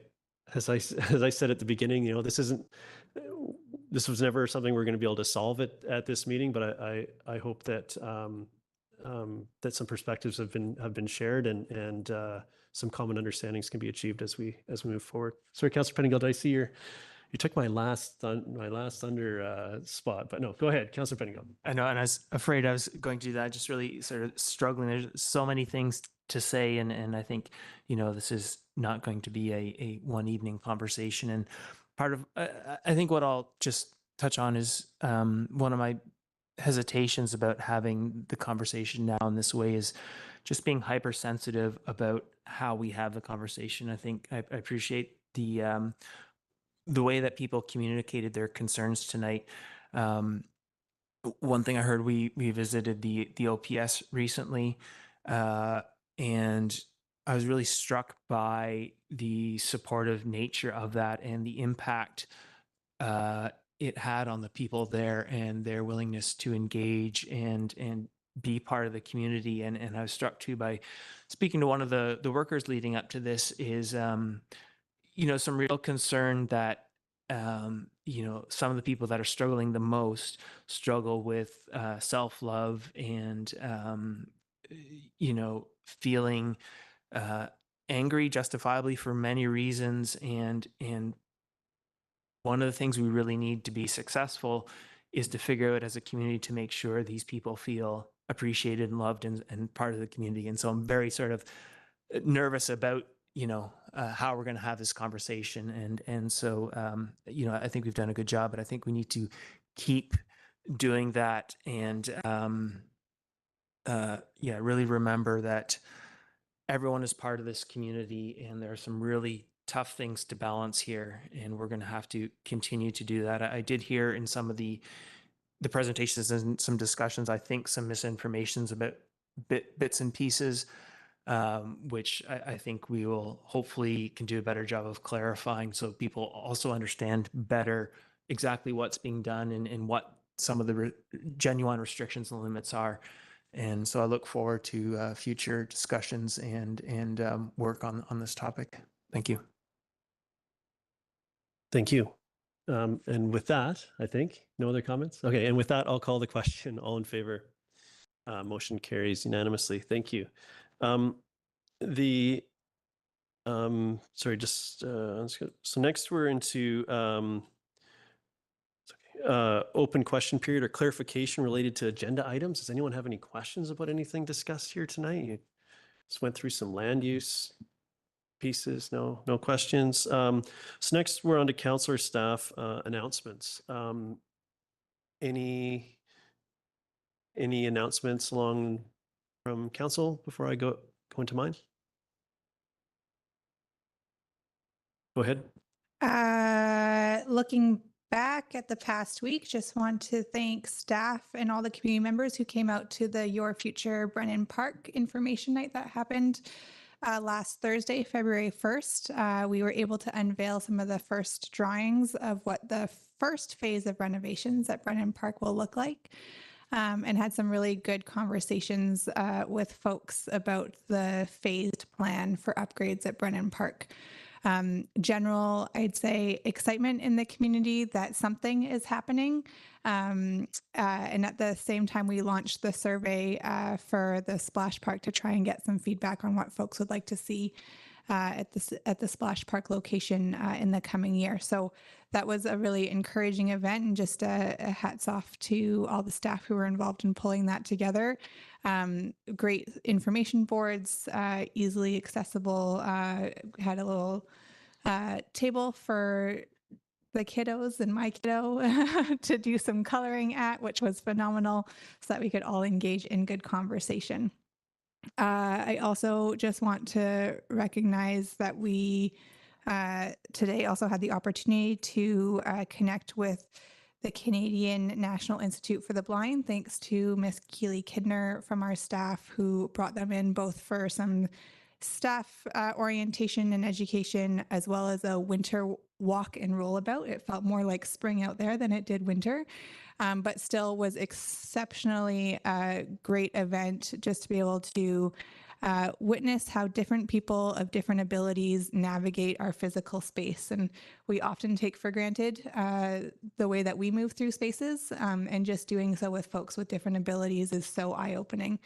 said at the beginning, you know, this was never something we're going to be able to solve at this meeting, but I hope that that some perspectives have been shared, and some common understandings can be achieved as we move forward. Sorry, Councillor Pettingill, I see you took my last under spot, but no, go ahead, Councillor Pettingill. I know, and I was afraid I was going to do that. Just really sort of struggling. There's so many things to say, and I think, you know, this is not going to be a one evening conversation. And part of I think what I'll just touch on is one of my hesitations about having the conversation now in this way is just being hypersensitive about how we have the conversation. I think I appreciate the the way that people communicated their concerns tonight. One thing I heard, we visited the OPS recently, and I was really struck by the supportive nature of that and the impact it had on the people there and their willingness to engage and be part of the community. And I was struck too by speaking to one of the workers leading up to this is, you know, some real concern that, you know, some of the people that are struggling the most struggle with self-love and, you know, feeling angry justifiably for many reasons. And one of the things we really need to be successful is to figure out as a community to make sure these people feel appreciated and loved and part of the community. And so I'm very sort of nervous about, you know, how we're going to have this conversation. And so, you know, I think we've done a good job, but I think we need to keep doing that and, yeah, really remember that everyone is part of this community and there are some really tough things to balance here, and we're going to have to continue to do that. I did hear in some of the presentations and some discussions, I think some misinformations about bits and pieces, which I think we will hopefully can do a better job of clarifying so people also understand better exactly what's being done and what some of the genuine restrictions and limits are. And so I look forward to future discussions and work on this topic. Thank you. Thank you. And with that, I think, no other comments? Okay, and with that, I'll call the question. All in favor? Motion carries unanimously. Thank you. Sorry, just, so next we're into open question period or clarification related to agenda items. Does anyone have any questions about anything discussed here tonight? You just went through some land use pieces. No questions. So next we're on to councillor staff announcements. Any announcements along from council before I go into mine? Go ahead. Looking back at the past week, just want to thank staff and all the community members who came out to the Your Future Brennan Park information night that happened last Thursday, February 1st. We were able to unveil some of the first drawings of what the first phase of renovations at Brennan Park will look like, and had some really good conversations with folks about the phased plan for upgrades at Brennan Park. General, I'd say, excitement in the community that something is happening. And at the same time, we launched the survey for the Splash Park to try and get some feedback on what folks would like to see at the Splash Park location in the coming year. So that was a really encouraging event, and just a hats off to all the staff who were involved in pulling that together. Great information boards, easily accessible, had a little table for the kiddos and my kiddo to do some coloring at, which was phenomenal, so that we could all engage in good conversation. I also just want to recognize that we today also had the opportunity to connect with the Canadian National Institute for the Blind, thanks to Miss Keely Kidner from our staff, who brought them in both for some staff orientation and education, as well as a winter walk and rollabout. It felt more like spring out there than it did winter, but still was exceptionally great event just to be able to witness how different people of different abilities navigate our physical space. And we often take for granted the way that we move through spaces, and just doing so with folks with different abilities is so eye-opening.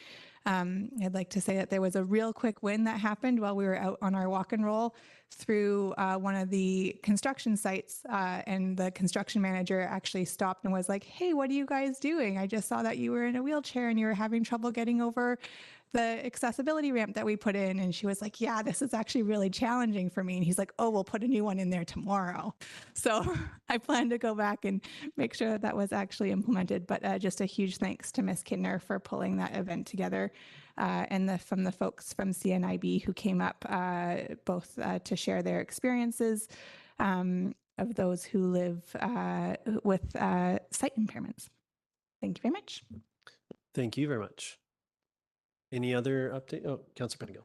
I'd like to say that there was a real quick win that happened while we were out on our walk and roll through one of the construction sites, and the construction manager actually stopped and was like, "Hey, what are you guys doing? I just saw that you were in a wheelchair and you were having trouble getting over the accessibility ramp that we put in." And she was like, "Yeah, this is actually really challenging for me." And he's like, "Oh, we'll put a new one in there tomorrow." So I plan to go back and make sure that that was actually implemented. But just a huge thanks to Ms. Kidner for pulling that event together, and from the folks from CNIB who came up both to share their experiences, of those who live with sight impairments. Thank you very much. Thank you very much. Any other update? Oh, Councillor Penigo.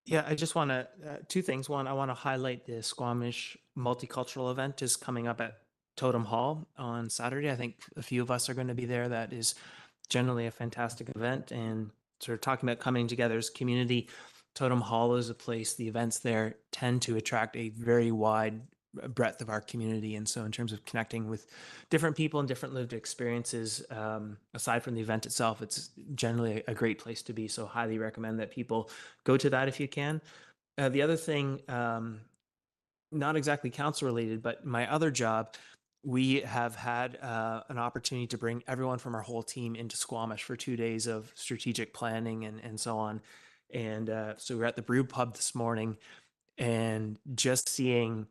Yeah, I just want to, two things. One, I want to highlight the Squamish multicultural event is coming up at Totem Hall on Saturday. I think a few of us are going to be there. That is generally a fantastic event, and sort of talking about coming together as community. Totem Hall is a place, the events there tend to attract a very wide breadth of our community. And so in terms of connecting with different people and different lived experiences, aside from the event itself, it's generally a great place to be. So highly recommend that people go to that if you can. The other thing, not exactly council related, but my other job, we have had an opportunity to bring everyone from our whole team into Squamish for 2 days of strategic planning and so on. And so we're at the Brew Pub this morning, and just seeing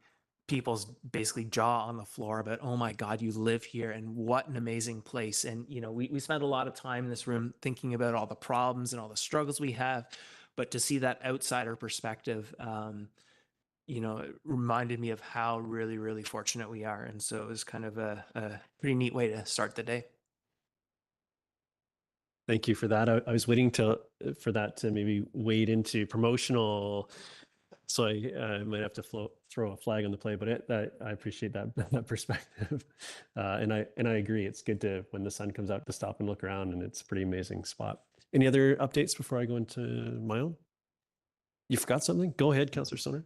people's basically jaw on the floor about, oh my God, you live here and what an amazing place. And, you know, we spent a lot of time in this room thinking about all the problems and all the struggles we have, but to see that outsider perspective, you know, it reminded me of how really, really fortunate we are. And so it was kind of a pretty neat way to start the day. Thank you for that. I was waiting for that to maybe wade into promotional. So I might have to throw a flag on the play, but I appreciate that perspective. And I agree. It's good to, when the sun comes out, to stop and look around, and it's a pretty amazing spot. Any other updates before I go into my own? You forgot something? Go ahead, Councillor Stoner.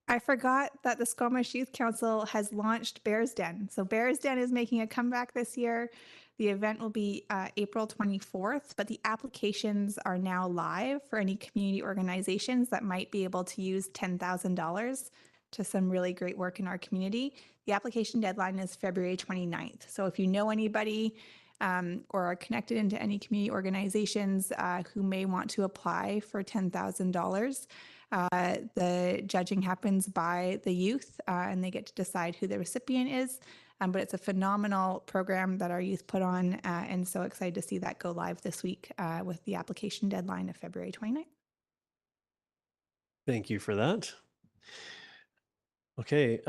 I forgot that the Squamish Youth Council has launched Bears Den. So Bears Den is making a comeback this year. The event will be April 24th, but the applications are now live for any community organizations that might be able to use $10,000 to some really great work in our community. The application deadline is February 29th. So if you know anybody or are connected into any community organizations who may want to apply for $10,000, the judging happens by the youth and they get to decide who the recipient is. But it's a phenomenal program that our youth put on, and so excited to see that go live this week with the application deadline of February 29th. Thank you for that. Okay,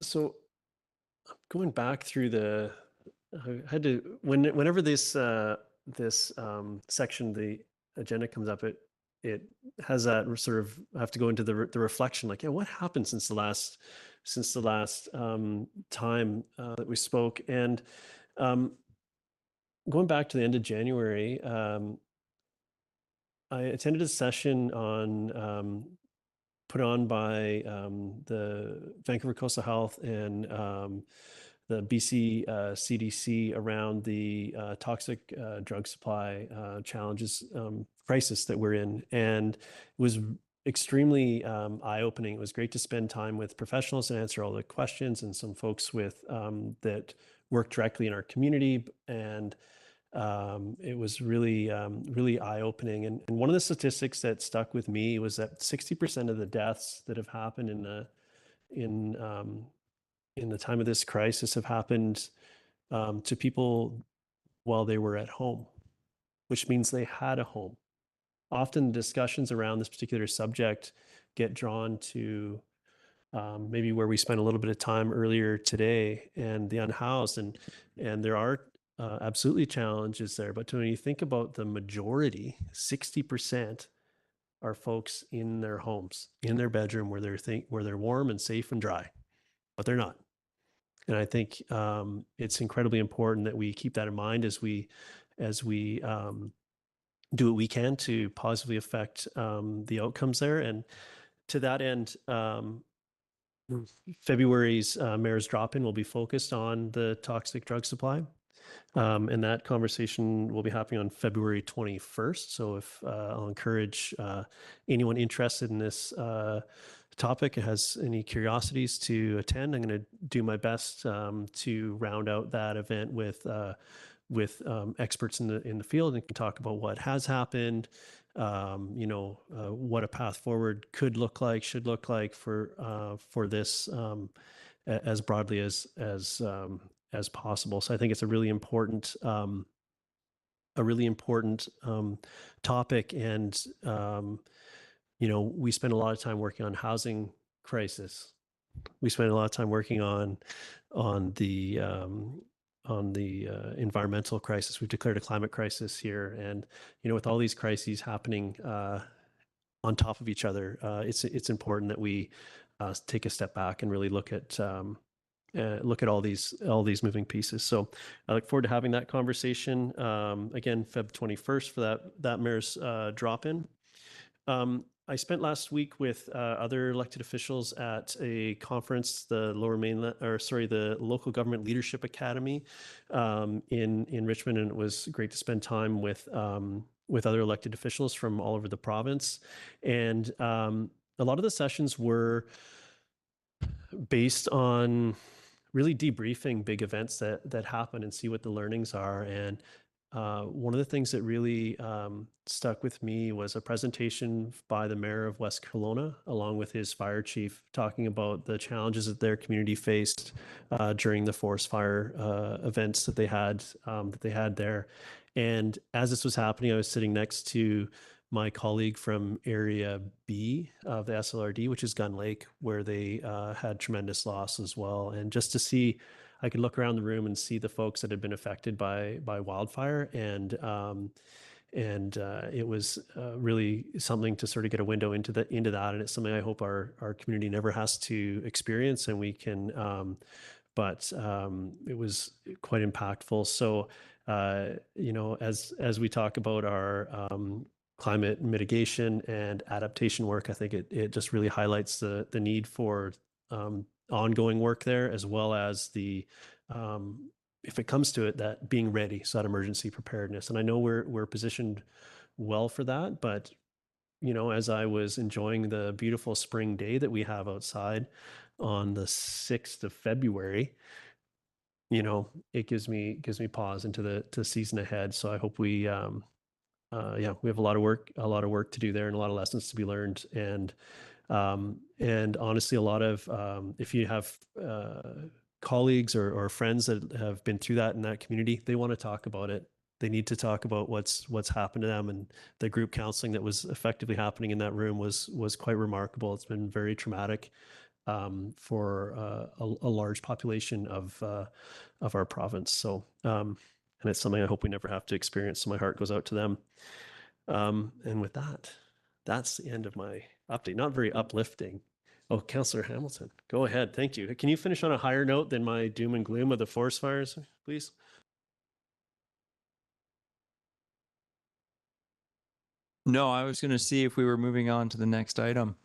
so going back through I had to, whenever this section, the agenda comes up, it has that sort of, I have to go into the reflection, like, yeah, what happened since the last time that we spoke? And going back to the end of January, I attended a session put on by the Vancouver Coastal Health and the BC CDC around the toxic drug supply challenges crisis that we're in. And it was extremely eye-opening. It was great to spend time with professionals and answer all the questions, and some folks that work directly in our community. And it was really, really eye-opening. And one of the statistics that stuck with me was that 60% of the deaths that have happened in the time of this crisis have happened to people while they were at home, which means they had a home. Often discussions around this particular subject get drawn to maybe where we spent a little bit of time earlier today, and the unhoused, and there are absolutely challenges there. But when you think about the majority, 60% are folks in their homes, in their bedroom, where they're warm and safe and dry, but they're not. And I think it's incredibly important that we keep that in mind as we do what we can to positively affect the outcomes there. And to that end, February's Mayor's Drop-In will be focused on the toxic drug supply. And that conversation will be happening on February 21st. So if I'll encourage anyone interested in this topic and has any curiosities to attend, I'm going to do my best to round out that event with experts in the field, and can talk about what has happened, what a path forward could look like, should look like for this as broadly as possible. So I think it's a really important topic. And we spend a lot of time working on housing crisis, we spent a lot of time working on the environmental crisis. We've declared a climate crisis here, and with all these crises happening on top of each other, it's important that we take a step back and really look at all these moving pieces. So I look forward to having that conversation again, Feb 21st for that mayor's drop-in. I spent last week with other elected officials at a conference, the the Local Government Leadership Academy in Richmond, and it was great to spend time with other elected officials from all over the province. And a lot of the sessions were based on really debriefing big events that happen and see what the learnings are. And one of the things that really stuck with me was a presentation by the mayor of West Kelowna, along with his fire chief, talking about the challenges that their community faced during the forest fire events that they had there. And as this was happening, I was sitting next to my colleague from Area B of the SLRD, which is Gun Lake, where they had tremendous loss as well. And just to see, I could look around the room and see the folks that had been affected by wildfire, and it was really something to sort of get a window into that, and it's something I hope our community never has to experience, and we can. But it was quite impactful. So as we talk about our climate mitigation and adaptation work, I think it just really highlights the need for ongoing work there, as well as the if it comes to it, that being ready, so that emergency preparedness. And I know we're positioned well for that, but as I was enjoying the beautiful spring day that we have outside on the 6th of February, it gives me pause into the season ahead. So I hope we we have a lot of work to do there, and a lot of lessons to be learned. And honestly, a lot of if you have colleagues or friends that have been through that in that community, they want to talk about it. They need to talk about what's happened to them, and the group counseling that was effectively happening in that room was quite remarkable. It's been very traumatic for a large population of our province. So and it's something I hope we never have to experience. So my heart goes out to them. And with that, that's the end of my update. Not very uplifting. Oh, Councillor Hamilton, go ahead. Thank you. Can you finish on a higher note than my doom and gloom of the forest fires, please? No, I was going to see if we were moving on to the next item.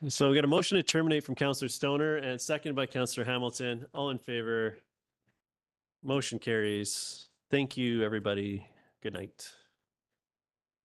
So we got a motion to terminate from Councillor Stoner and seconded by Councillor Hamilton. All in favor? Motion carries. Thank you, everybody. Good night.